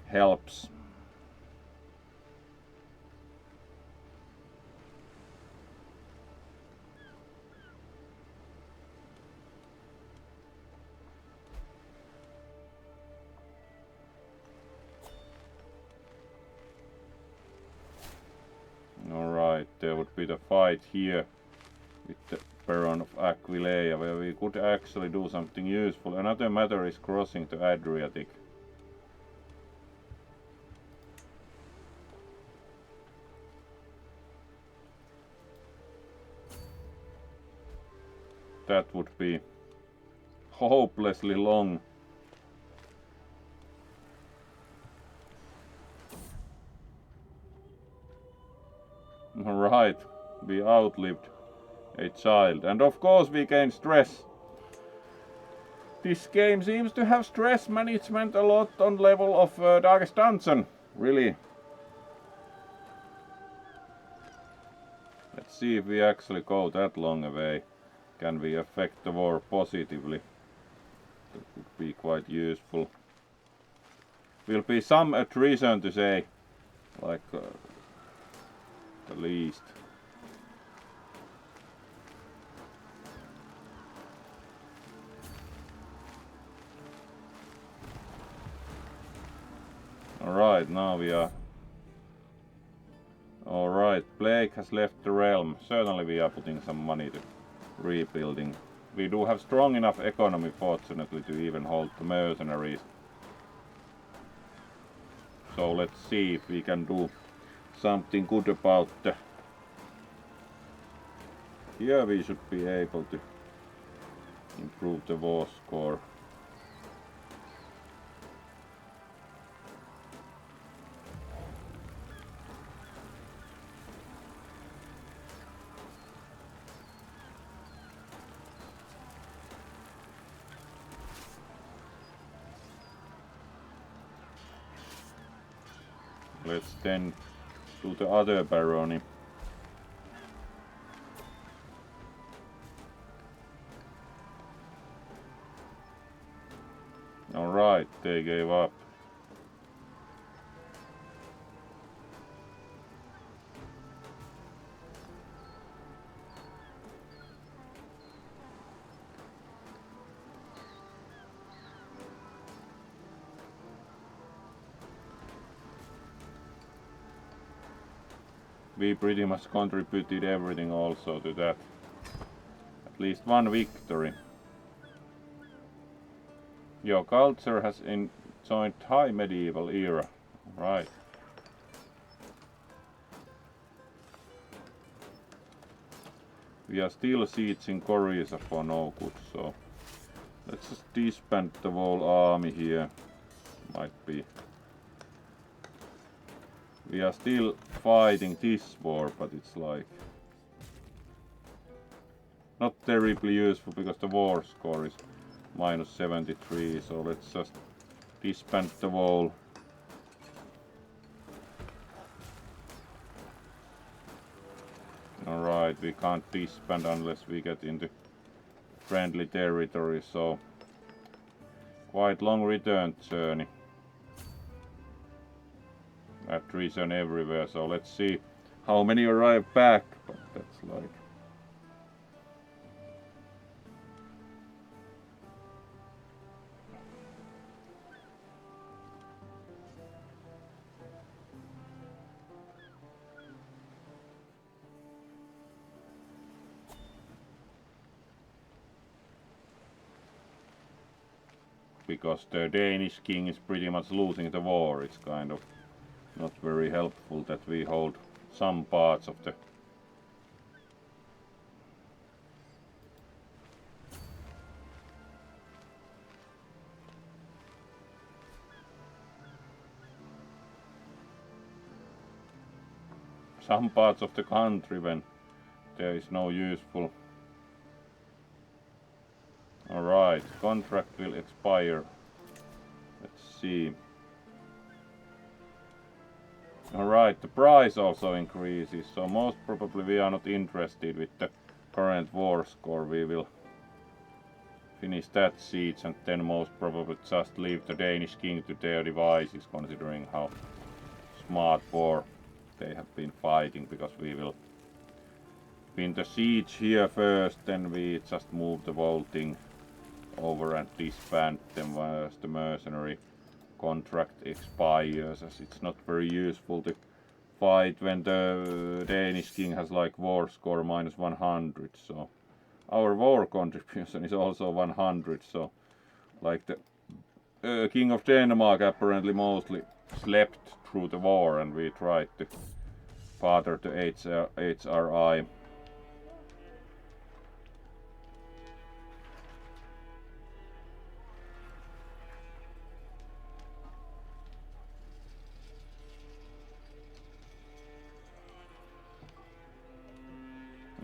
helps. Alright, there would be the fight here with the Baron of Aquileia, where we could actually do something useful. Another matter is crossing the Adriatic. That would be hopelessly long. Alright, we outlived a child. And of course we gain stress. This game seems to have stress management a lot on level of Darkest Dungeon. Really. let's see if we actually go that long away. Can we affect the war positively? That would be quite useful. Will be some attrition to say, like the least. Alright, now we are... Alright, plague has left the realm. Certainly we are putting some money to rebuilding. We do have strong enough economy, fortunately, to even hold the mercenaries. So let's see if we can do something good about the... Here we should be able to improve the war score. Let's then do the other barony. Alright, they gave up. We pretty much contributed everything also to that. At least one victory. Your culture has enjoyed high medieval era. Right. We are still sieging Crusader for no good, so let's just disband the whole army here. Might be. We are still fighting this war, but it's like not terribly useful because the war score is minus 73, so let's just disband the wall. Alright, we can't disband unless we get into friendly territory, so quite long return journey. Attrition everywhere, so let's see how many arrive back, but that's like... Because the Danish king is pretty much losing the war, it's kind of not very helpful that we hold some parts of the... some parts of the country when there is no useful... Alright, contract will expire. Let's see. Alright, the price also increases, so most probably we are not interested with the current war score. We will finish that siege and then most probably just leave the Danish king to their devices, considering how smart war they have been fighting, because we will win the siege here first, then we just move the whole thing over and disband them as the mercenary contract expires, as it's not very useful to fight when the Danish king has like war score minus 100, so our war contribution is also 100, so like the king of Denmark apparently mostly slept through the war and we tried to father the HRI.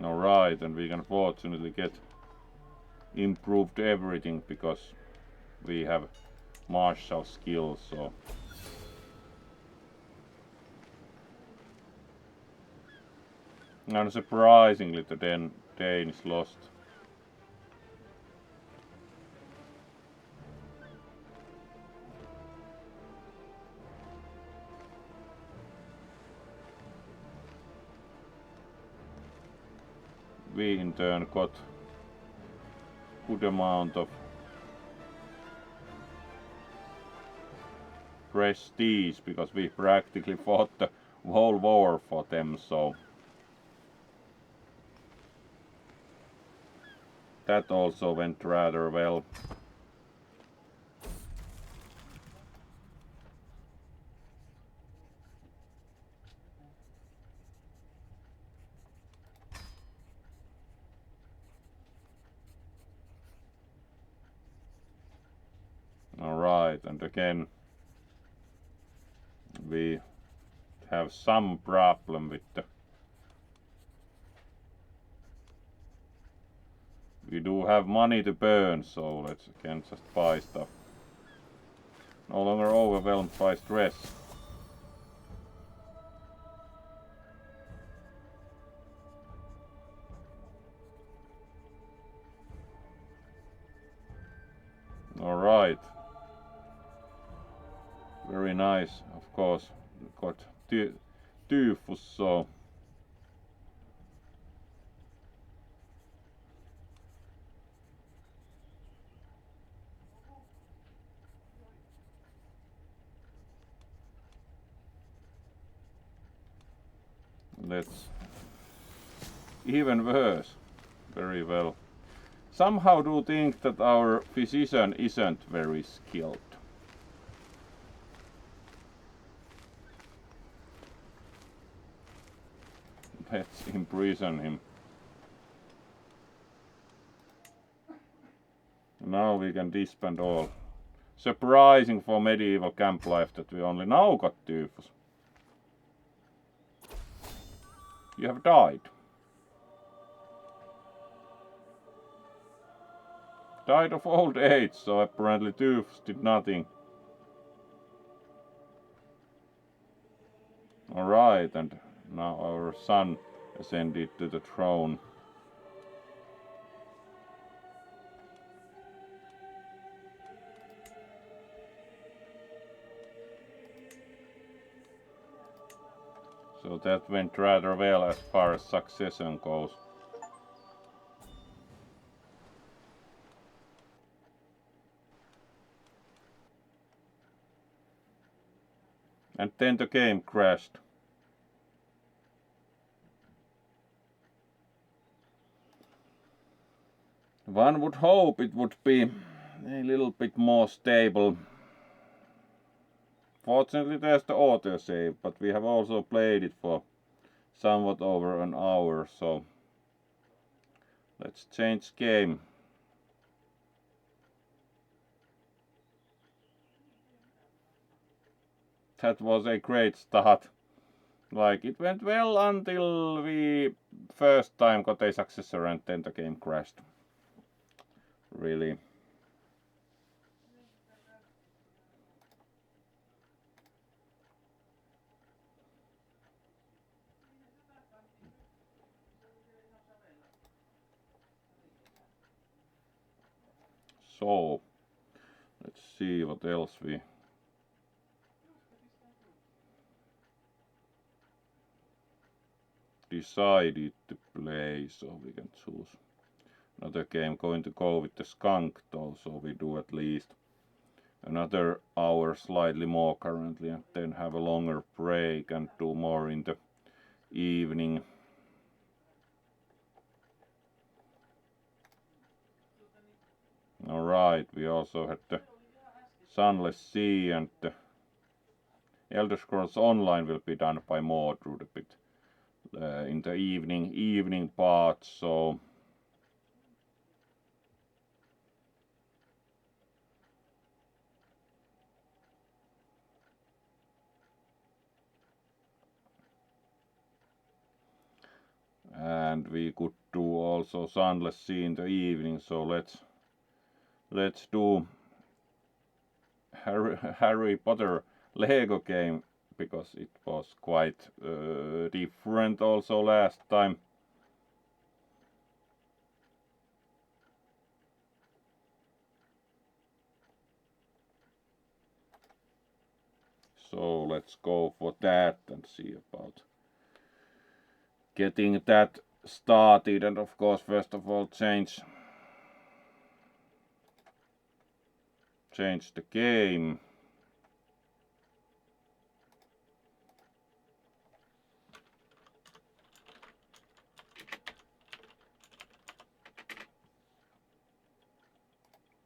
Alright, and we can fortunately get improved everything because we have martial skills, so And surprisingly the Danes lost. We in turn got good amount of prestige because we practically fought the whole war for them, so that also went rather well. Alright, and again we have some problem with the... We do have money to burn, so let's again just buy stuff. No longer overwhelmed by stress. Alright. Very nice, of course. Got typhus, so let's... Even worse. Very well. Somehow do think that our physician isn't very skilled. Let's imprison him. Now we can disband all. Surprising for medieval camp life that we only now got typhus. You have died. Died of old age, so apparently typhus did nothing. Alright, and now our son ascended to the throne. So that went rather well as far as succession goes. And then the game crashed. One would hope it would be a little bit more stable. Fortunately there's the autosave, but we have also played it for somewhat over an hour, so let's change game. That was a great start. Like, it went well until we first time got a successor and then the game crashed. Really. So, let's see what else we... decided to play, so we can choose another game. Going to go with the skunk though, so we do at least another hour, slightly more currently, and then have a longer break and do more in the evening. Alright, we also had the Sunless Sea, and the Elder Scrolls Online will be done by Mordred a bit in the evening part, so and we could do also Sunless Sea in the evening, so let's do Harry Potter Lego game because it was quite different also last time. So let's go for that and see about getting that started, and of course first of all change the game.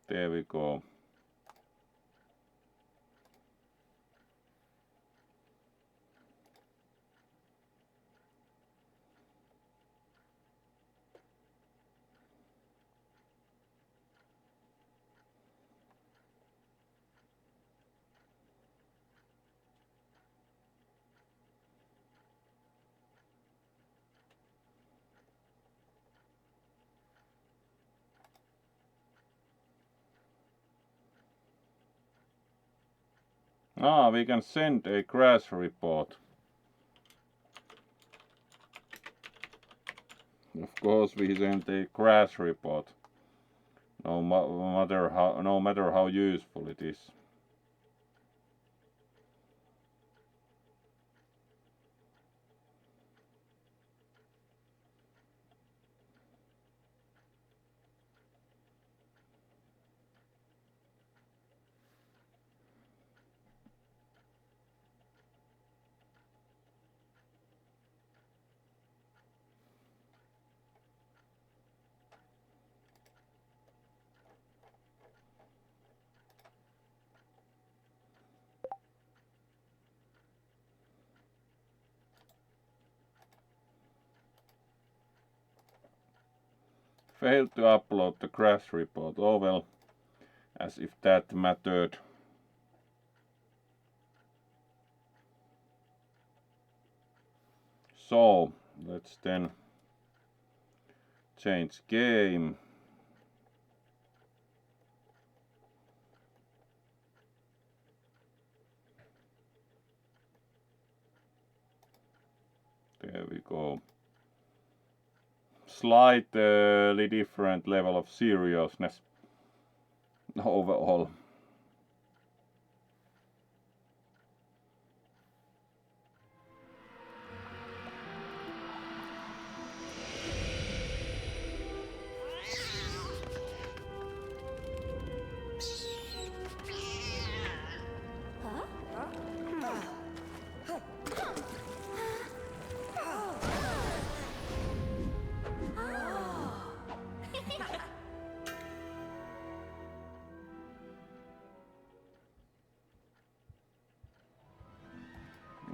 There we go. We can send a crash report. Of course we send a crash report. No matter how useful it is. Failed to upload the crash report. Oh well, as if that mattered. So let's then change game. There we go. Slightly different level of seriousness overall.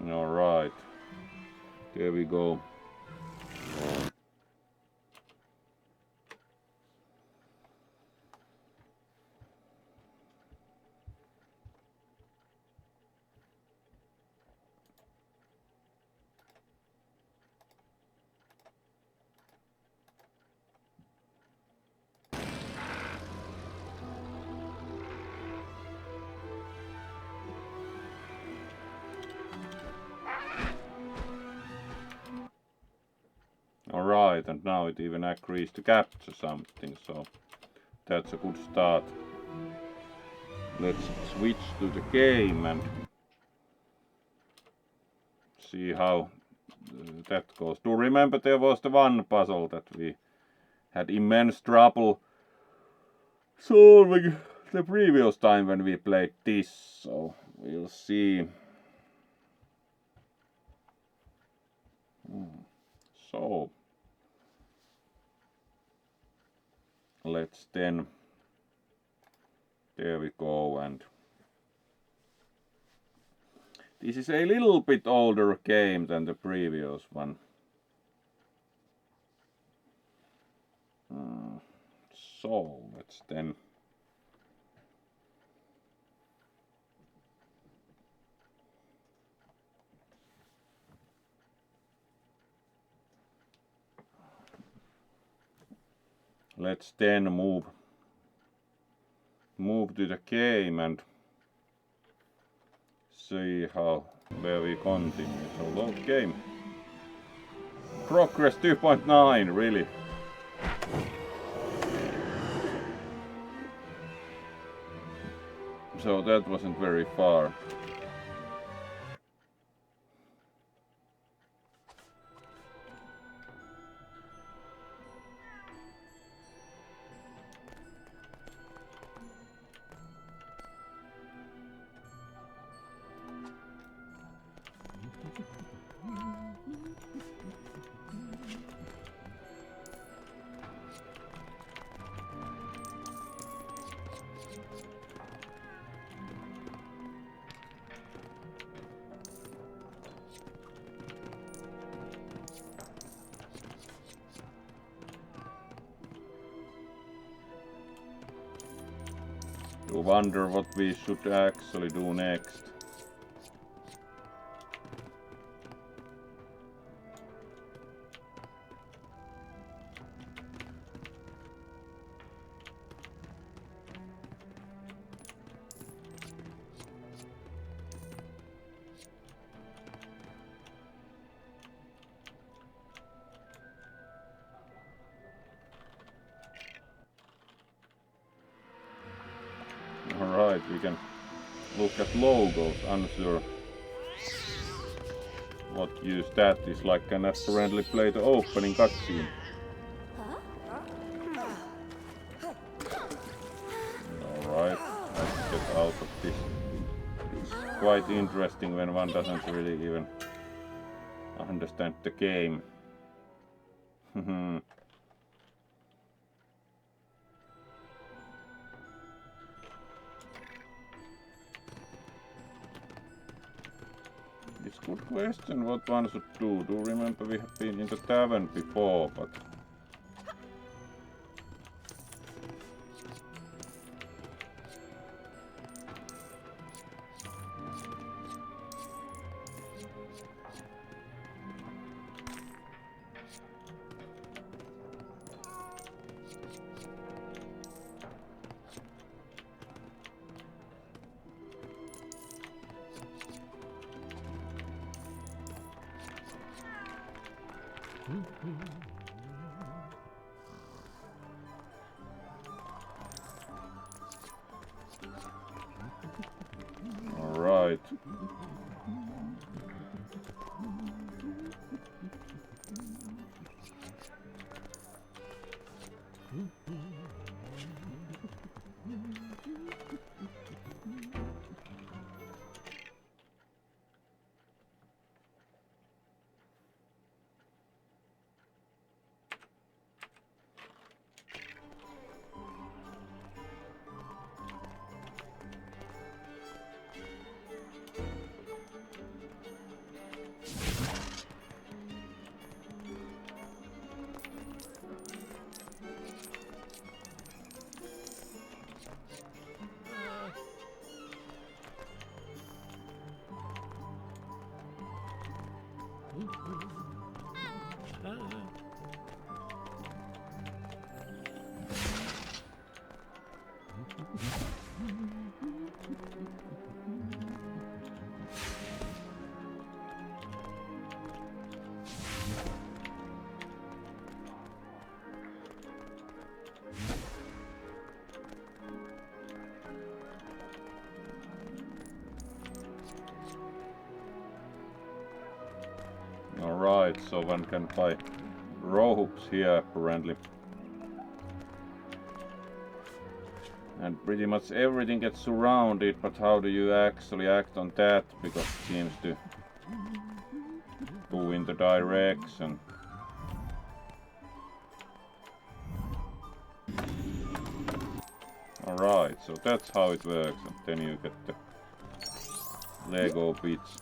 Alright, there we go. Alright, and now it even agrees to capture something, so that's a good start. Let's switch to the game and see how that goes. Do remember there was the one puzzle that we had immense trouble solving the previous time when we played this, so we'll see. So let's then, there we go, and this is a little bit older game than the previous one. So let's then move to the game and see how where we continue. So load game. Progress 2.9, really. So that wasn't very far. You wonder what we should actually do next. Alright, we can look at logos. Unsure what use that is. Like, can apparently play the opening cutscene. Alright, let's get out of this. It's quite interesting when one doesn't really even understand the game. It's a good question what one should do. Do remember we have been in the tavern before, but alright. Alright, so one can buy ropes here apparently. And pretty much everything gets surrounded, but how do you actually act on that? Because it seems to go in the direction. Alright, so that's how it works, and then you get the Lego bits.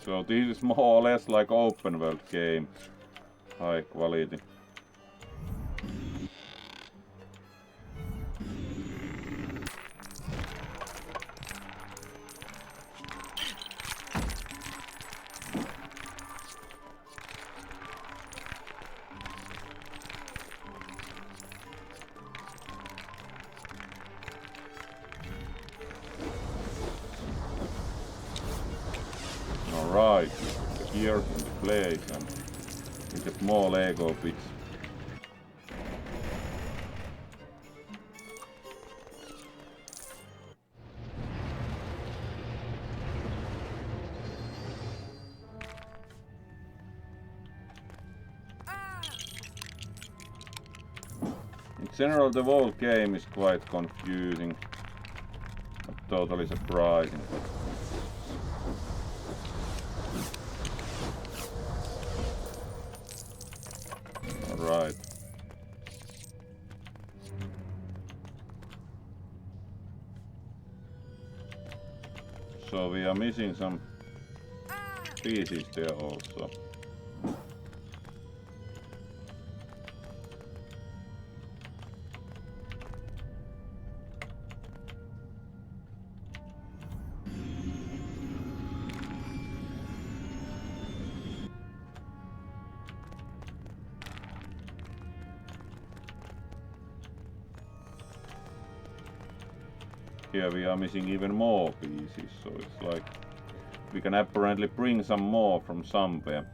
So this is more or less like open world game, high quality. Right, here in the place and in the more Lego bits. In general, the whole game is quite confusing, but totally surprising. Alright. So we are missing some pieces there also. Here we are missing even more pieces, so it's like we can apparently bring some more from somewhere.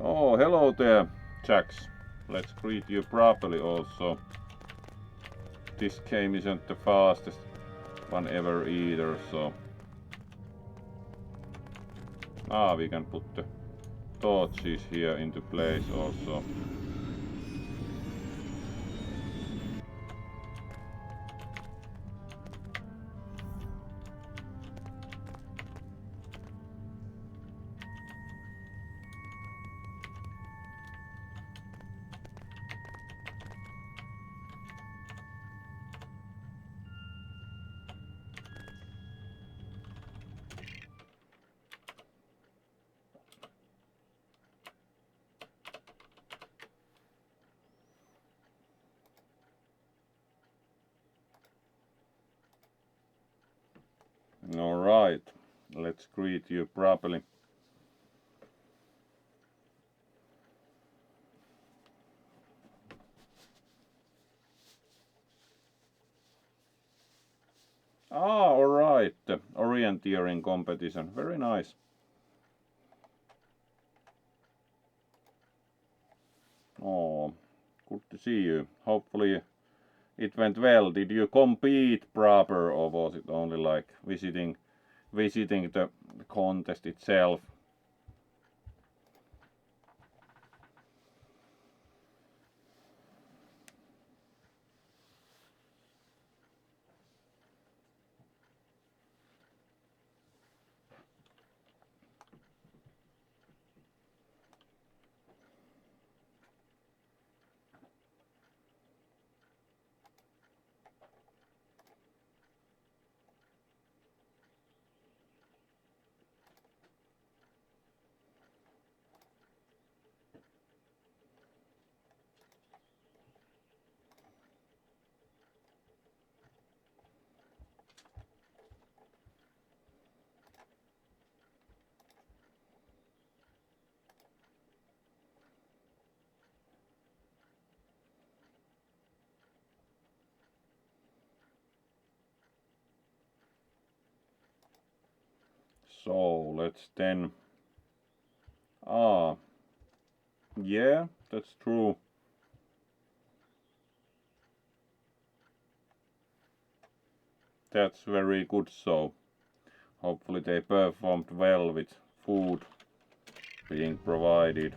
Oh, hello there, Jax. Let's greet you properly also. This game isn't the fastest one ever either, so... we can put the torches here into place also. Alright, let's greet you properly. Alright, the orienteering competition, very nice. Oh, good to see you. Hopefully it went well. Did you compete proper, or was it only like visiting the contest itself? So let's then... yeah, that's true. That's very good, so hopefully they performed well with food being provided.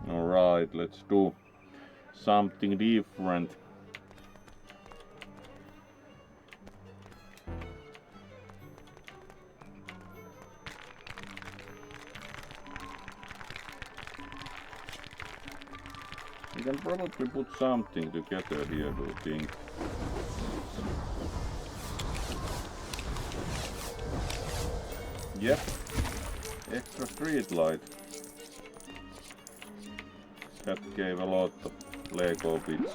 Alright, let's do something different. We can probably put something together here, do you think? Yep, extra street light. That gave a lot of Lego bits.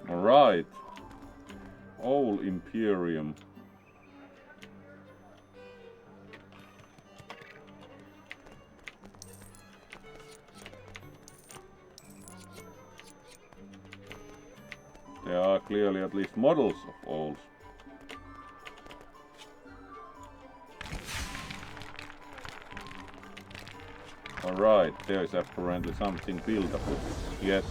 Alright. Old Imperium. There are clearly at least models of olds. Alright, there is apparently something buildable. Yes.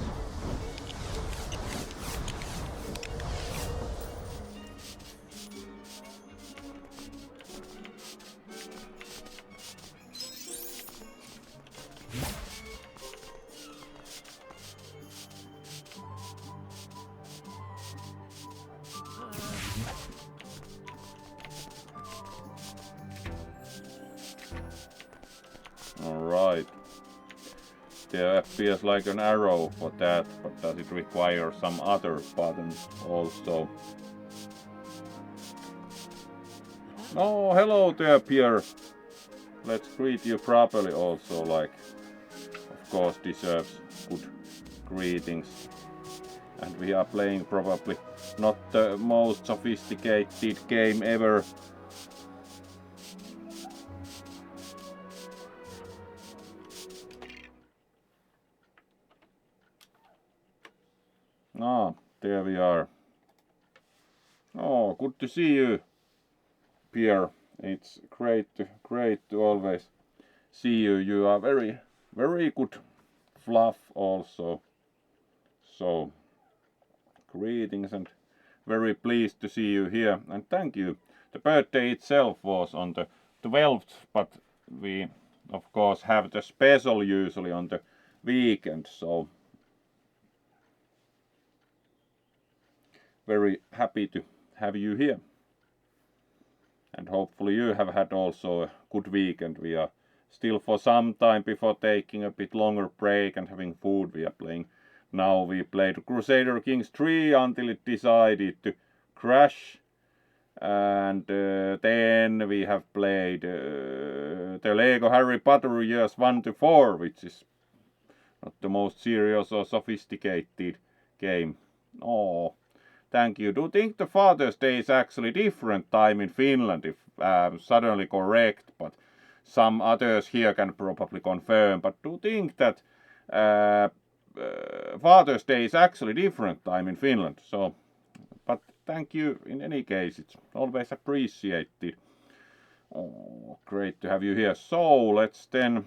Alright. There appears like an arrow for that, but does it require some other button also? Oh, hello there, Pierre. Let's greet you properly also, like, of course, deserves good greetings. And we are playing probably not the most sophisticated game ever. Ah, there we are. Oh, good to see you, Pierre. It's great to always see you. You are very good fluff also. So, greetings and very pleased to see you here. And thank you. The birthday itself was on the 12th, but we of course have the special usually on the weekend. So, very happy to have you here. And hopefully you have had also a good weekend. We are still for some time before taking a bit longer break and having food. We are playing now. We played Crusader Kings 3 until it decided to crash. And then we have played the Lego Harry Potter years 1 to 4, which is not the most serious or sophisticated game. Oh. Thank you. Do you think the Father's Day is actually different time in Finland, if suddenly correct, but some others here can probably confirm. But do you think that Father's Day is actually different time in Finland? So, but thank you in any case. It's always appreciated. Oh, great to have you here. So let's then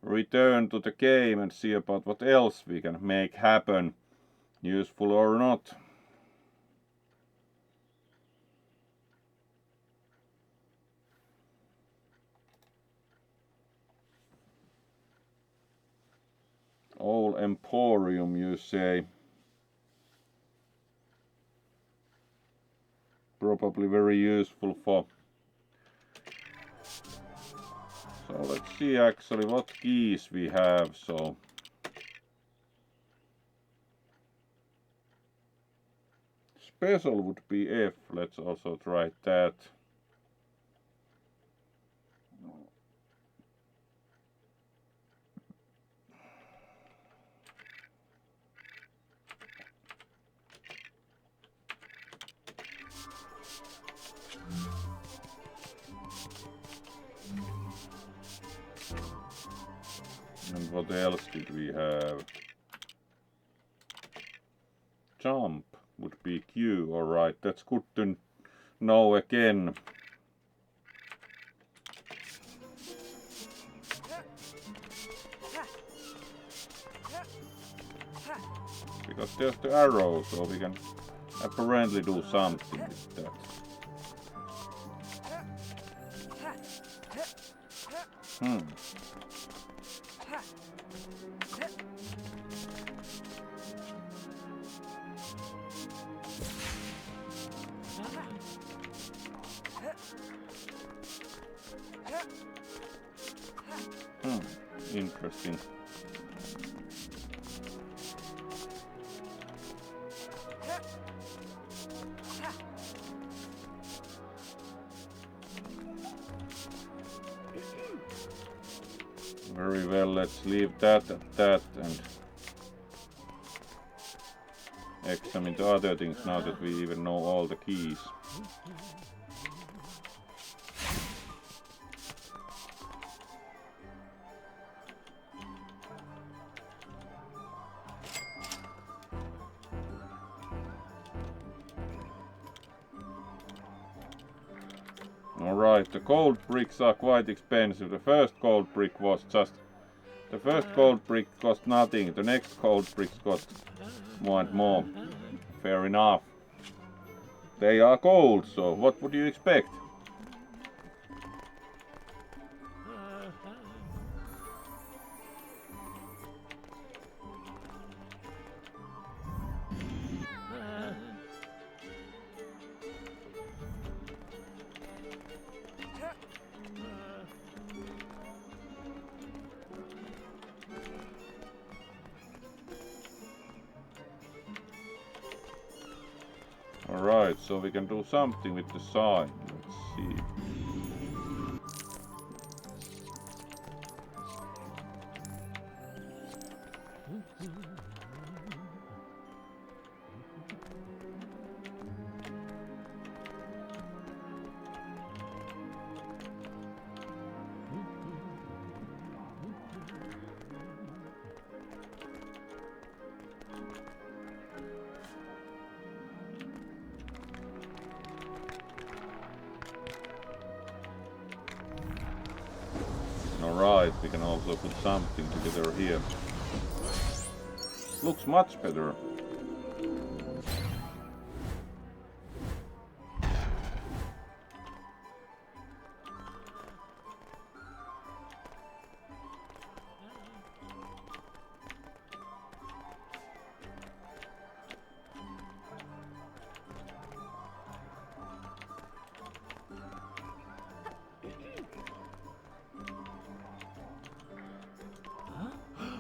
return to the game and see about what else we can make happen. Useful or not. Old Emporium, you say. Probably very useful for. So let's see actually what keys we have. So special would be F. Let's also try that. And what else did we have? Jump would be Q. Alright, that's good to know again. Because there's the arrow, so we can apparently do something with that. Interesting. Very well, let's leave that at that and examine the other things now that we even know all the keys. Alright, the gold bricks are quite expensive. The first gold brick cost nothing. The next gold bricks cost more and more. Fair enough. They are gold, so what would you expect? Alright, so we can do something with the sign. Let's see. Alright, we can also put something together here. Looks much better.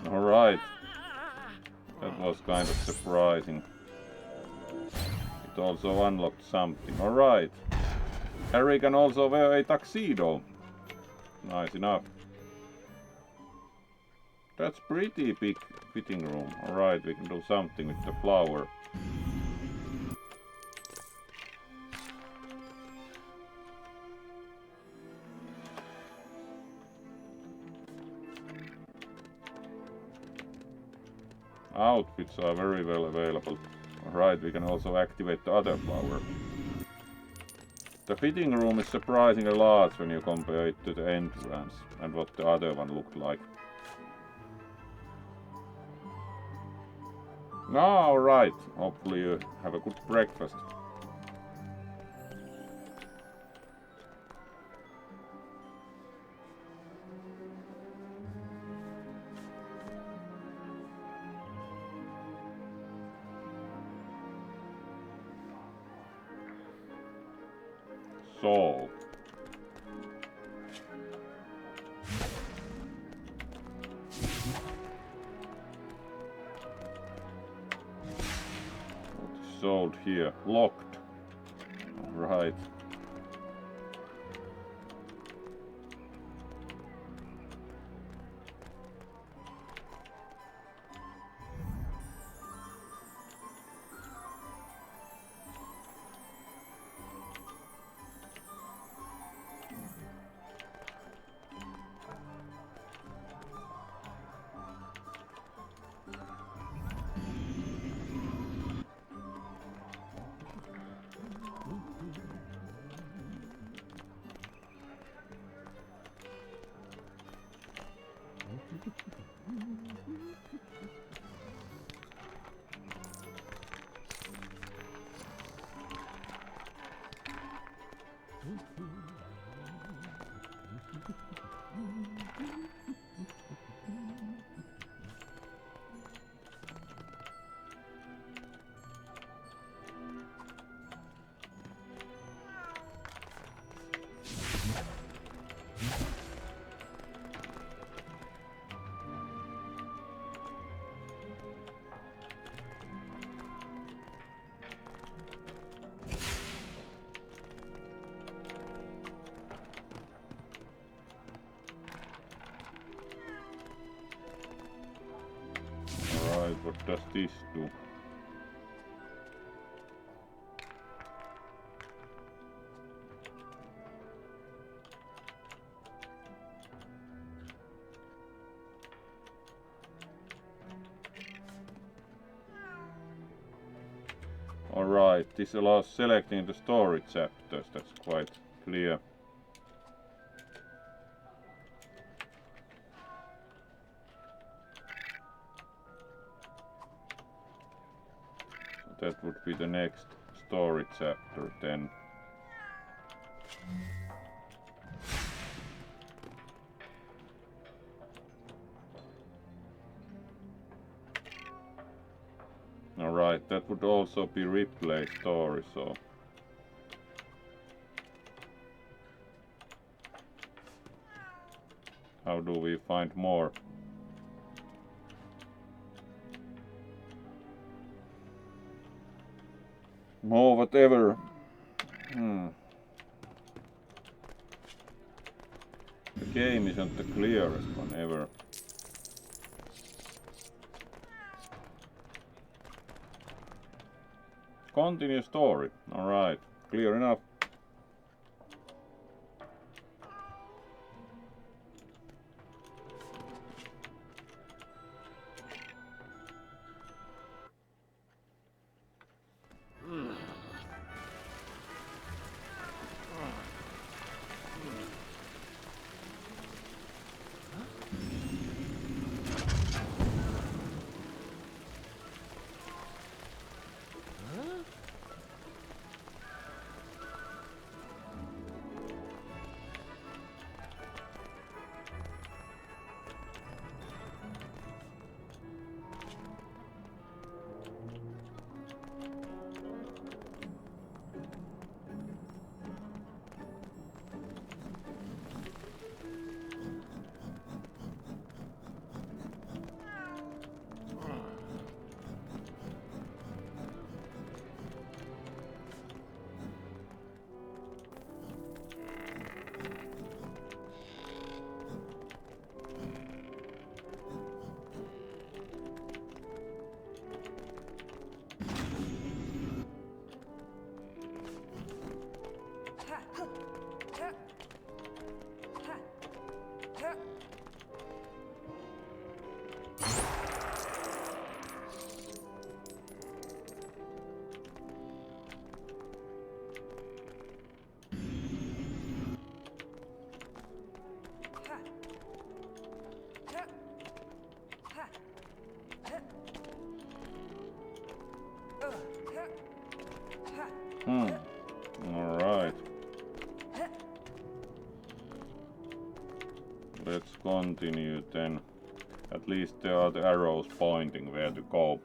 Alright, that was kind of surprising. It also unlocked something. Alright, Harry can also wear a tuxedo. Nice enough. That's pretty big fitting room. Alright, we can do something with the flower. Outfits are very well available. Alright, we can also activate the other flower. The fitting room is surprisingly large when you compare it to the entrance and what the other one looked like. Now, alright, hopefully you have a good breakfast. So, sold here? Locked. Right. Alright, what does this do? Alright, this allows selecting the story chapters, that's quite clear. So that would be the next story chapter then. Alright, that would also be replay story, so how do we find more? More whatever. The game isn't the clearest one ever. Continue story. Alright, clear enough. Alright. Let's continue then. At least there are the arrows pointing where to go.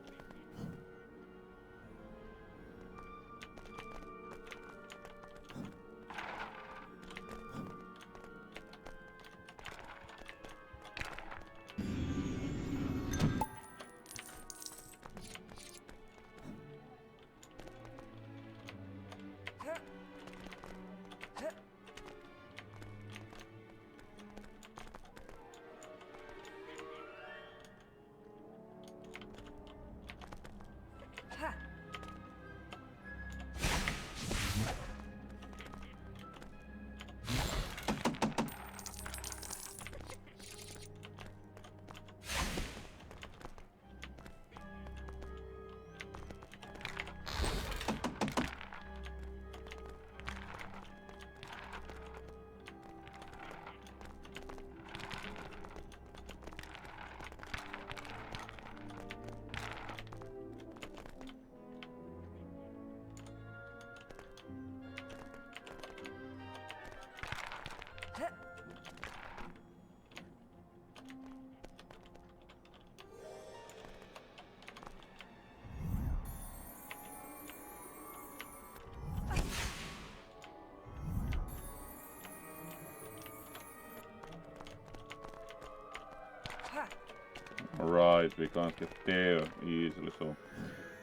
Alright, we can't get there easily, so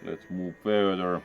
let's move further.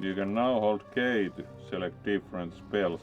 You can now hold K to select different spells.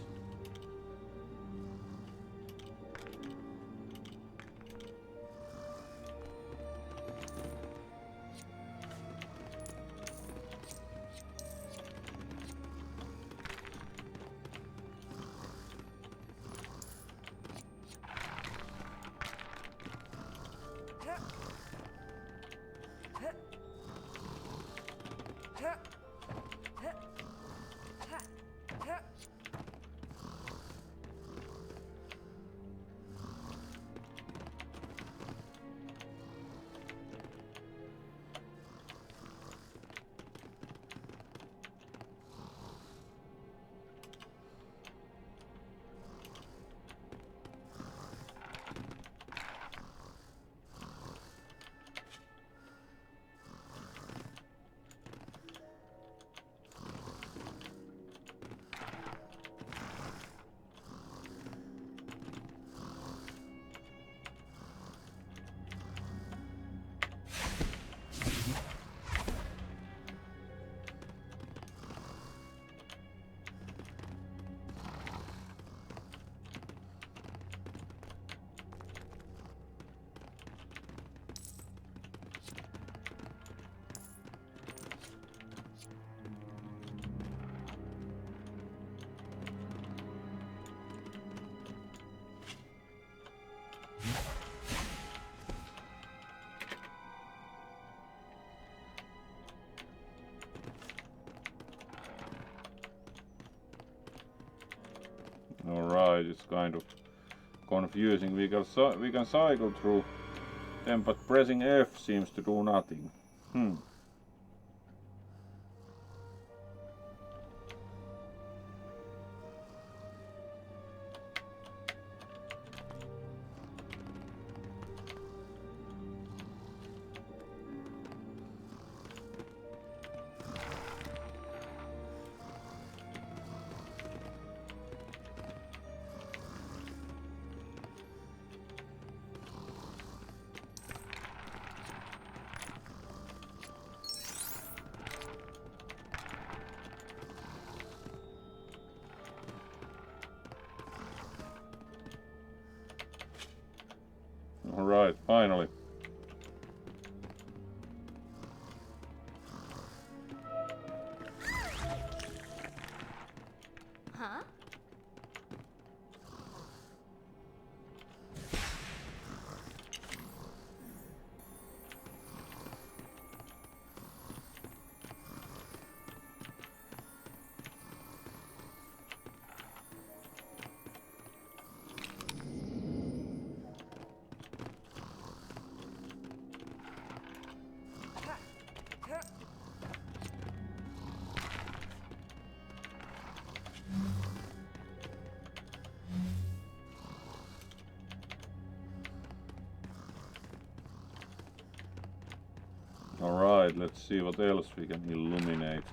Alright, it's kind of confusing. We can cycle through them, but pressing F seems to do nothing. Alright, finally. Alright, let's see what else we can illuminate.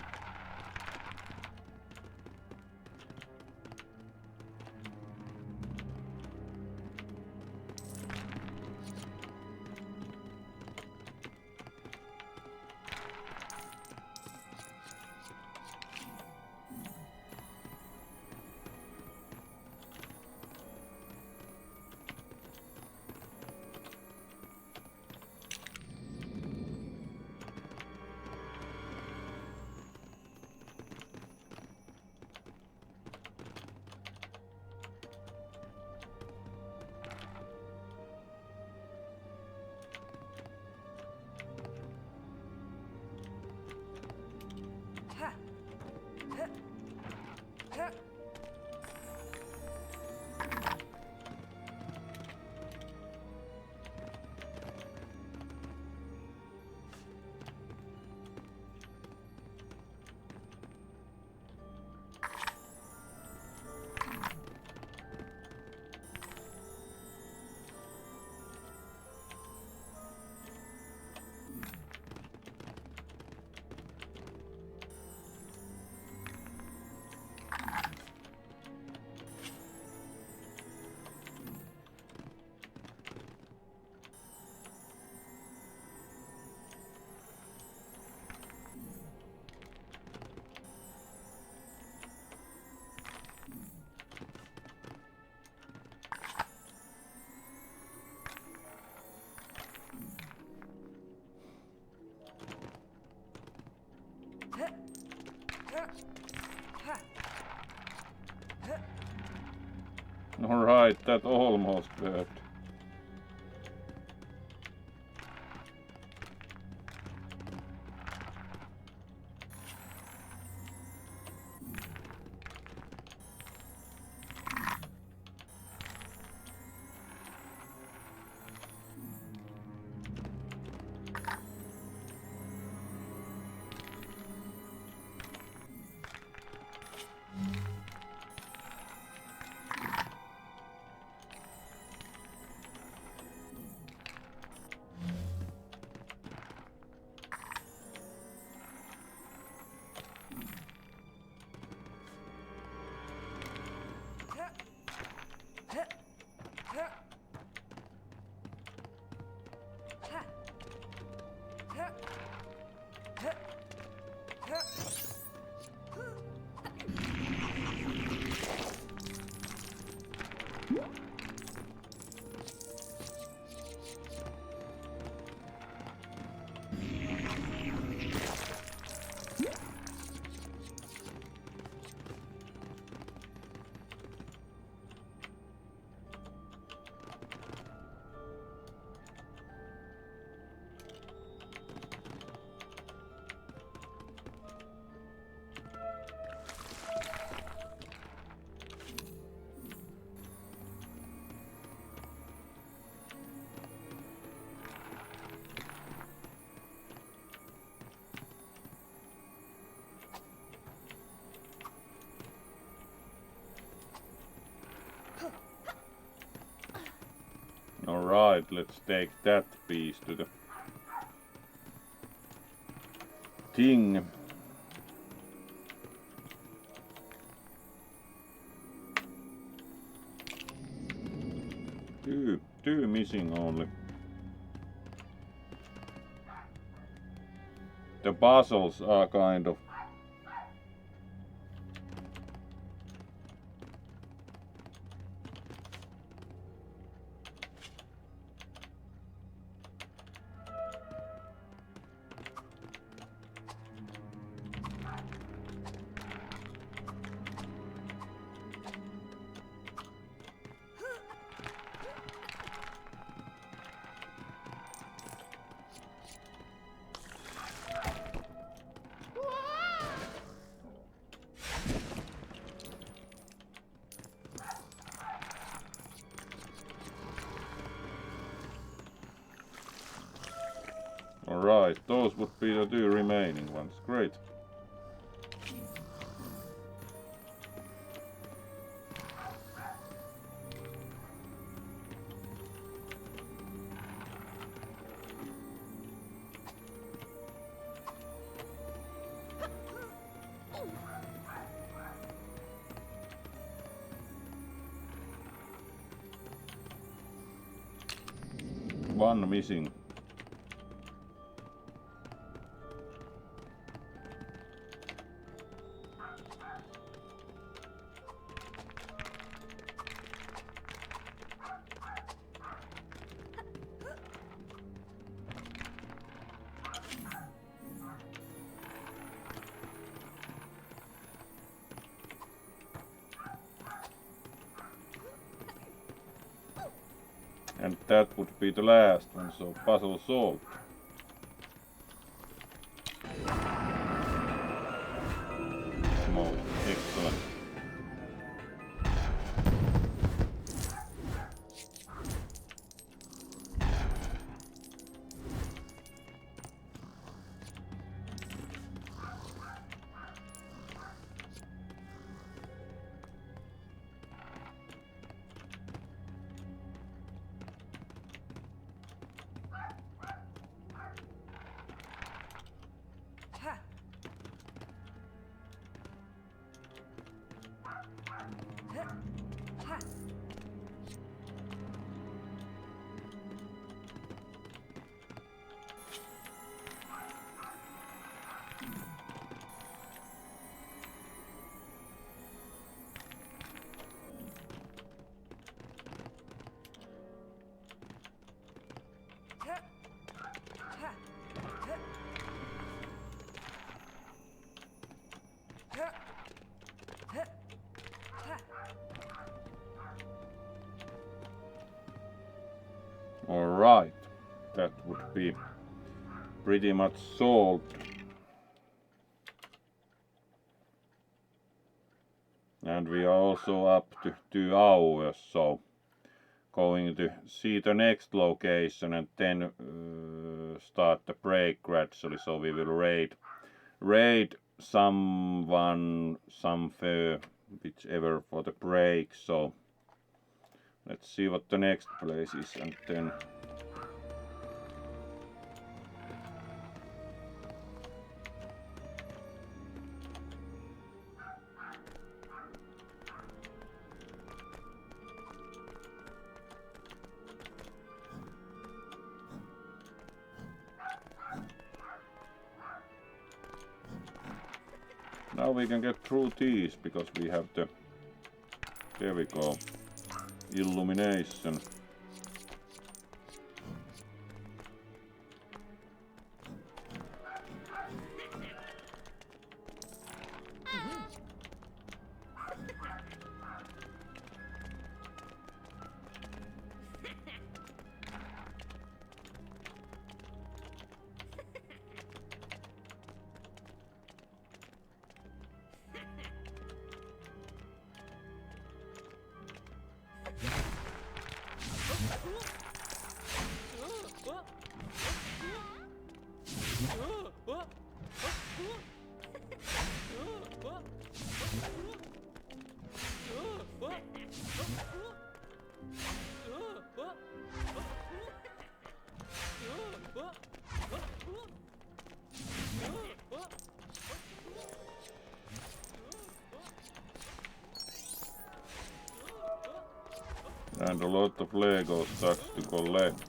Alright, that almost worked. Alright, let's take that piece to the thing. Two missing only. The puzzles are kind of alright, those would be the two remaining ones. Great. One missing. And that would be the last one, so puzzle solved. Small, excellent. Alright, that would be pretty much solved. And we are also up to 2 hours, so going to see the next location and then start the break gradually. So we will raid someone, some fur, whichever for the break. So let's see what the next place is and then now we can get through these because we have the, there we go, illumination. And a lot of Lego stuff to collect.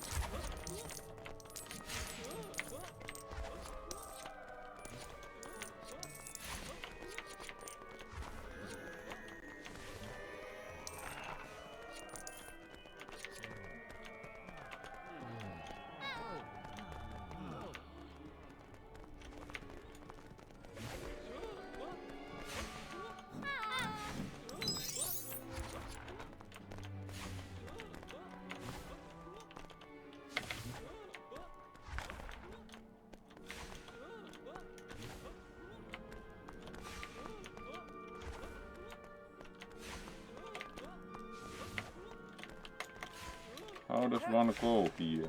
How does one go here?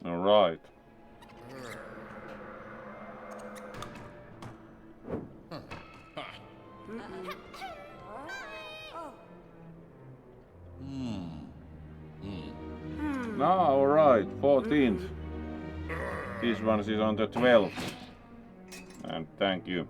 All right. Now, all right, 14th. This one is on the 12th. And thank you.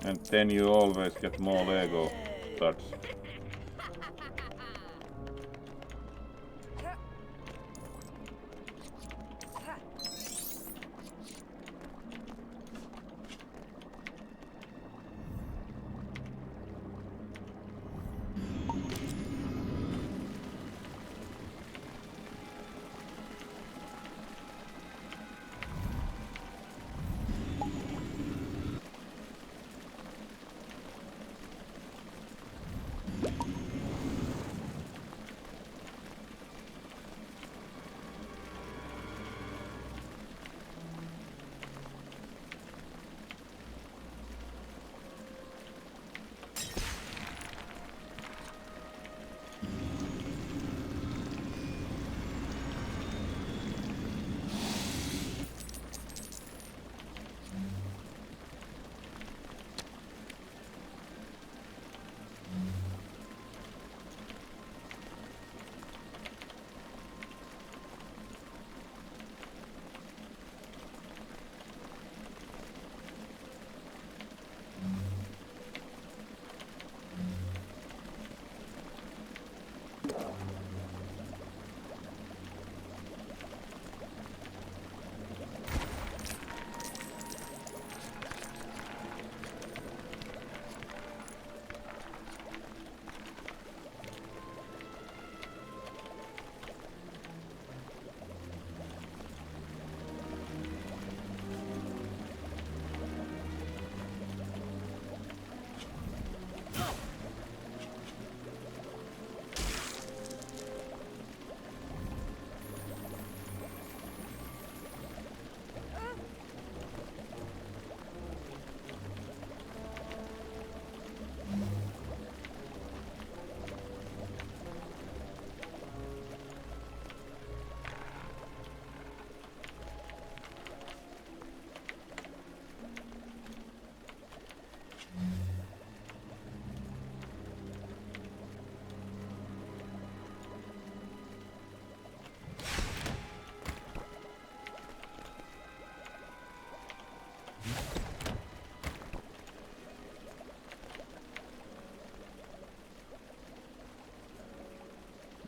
And then you always get more Lego shards.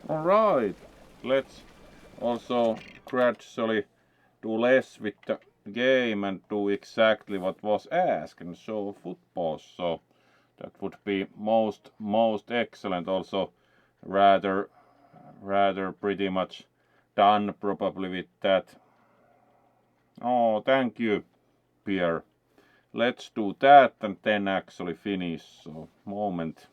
Alright, let's also gradually do less with the game and do exactly what was asked and show footballs. So that would be most excellent. Also rather pretty much done probably with that. Oh, thank you, Pierre. Let's do that and then actually finish. So moment.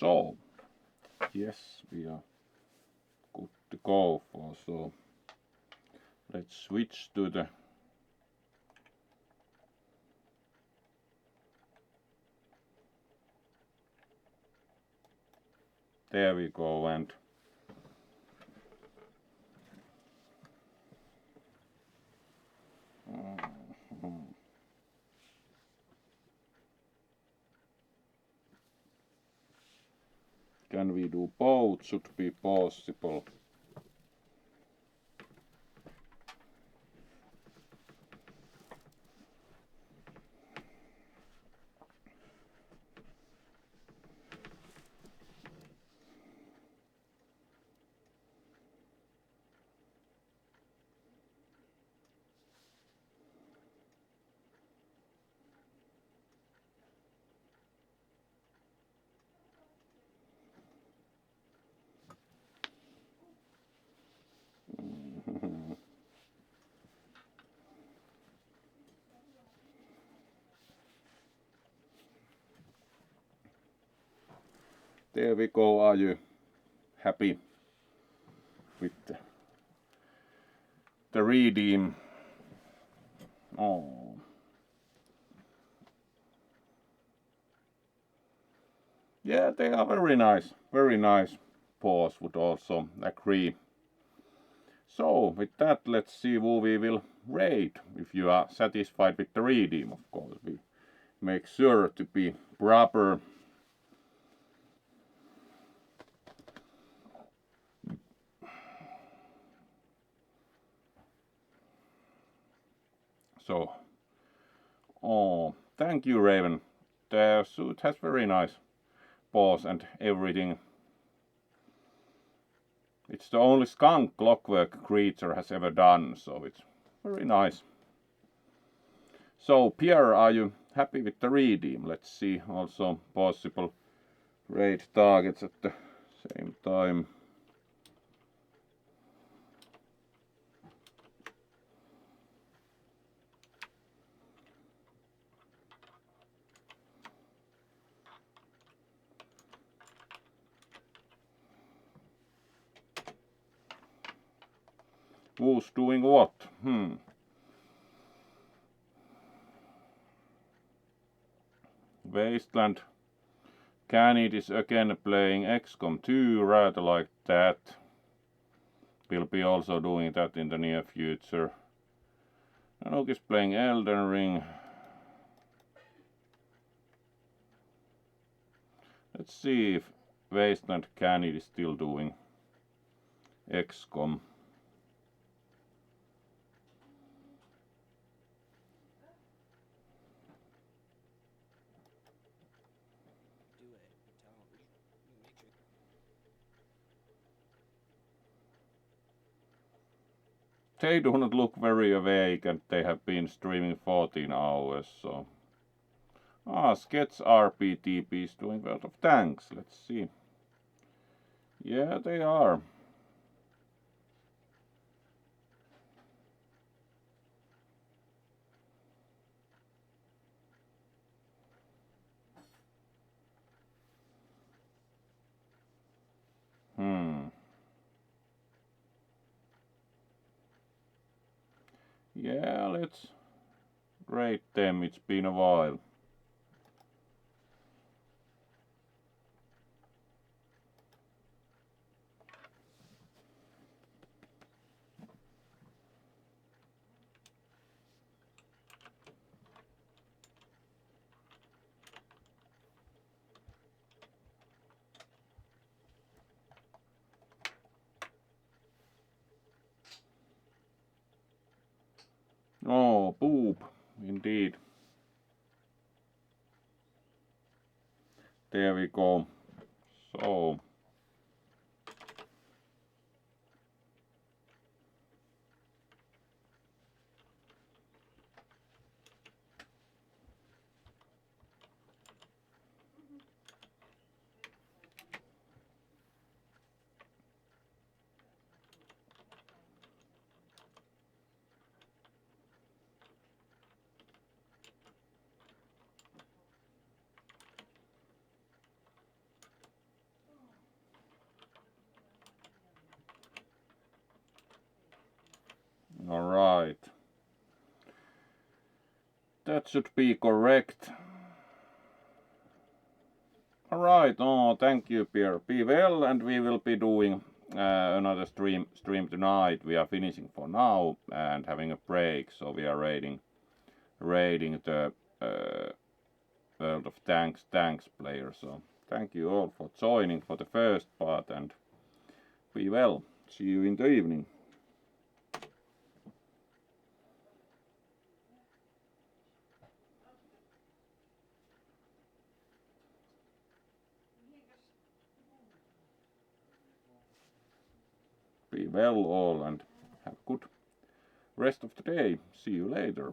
So, yes, we are good to go for. So let's switch to the there we go. And can we do both? Should be possible. There we go. Are you happy with the redeem? Oh, Yeah, they are very nice paws, would also agree. So with that, let's see who we will raid. If you are satisfied with the redeem, of course, we make sure to be proper. So, oh, thank you, Raven. The suit has very nice paws and everything. It's the only skunk clockwork creature has ever done, so it's very nice. So, Pierre, are you happy with the redeem? Let's see also possible raid targets at the same time. Who's doing what? Wasteland Canid is again playing XCOM 2, rather like that. We'll be also doing that in the near future. Nanook is playing Elden Ring. Let's see if Wasteland Canid is still doing XCOM. They do not look very awake and they have been streaming 14 hours, so... Sketch RPTP is doing World of Tanks, let's see. Yeah, they are. Yeah, let's rate them, it's been a while. Oh, poop, indeed. There we go. So... Alright. That should be correct. Alright, oh, thank you, Pierre. Be well, and we will be doing another stream tonight. We are finishing for now and having a break, so we are raiding the World of Tanks player. So thank you all for joining for the first part, and be well. See you in the evening. Be well all and have a good rest of the day. See you later.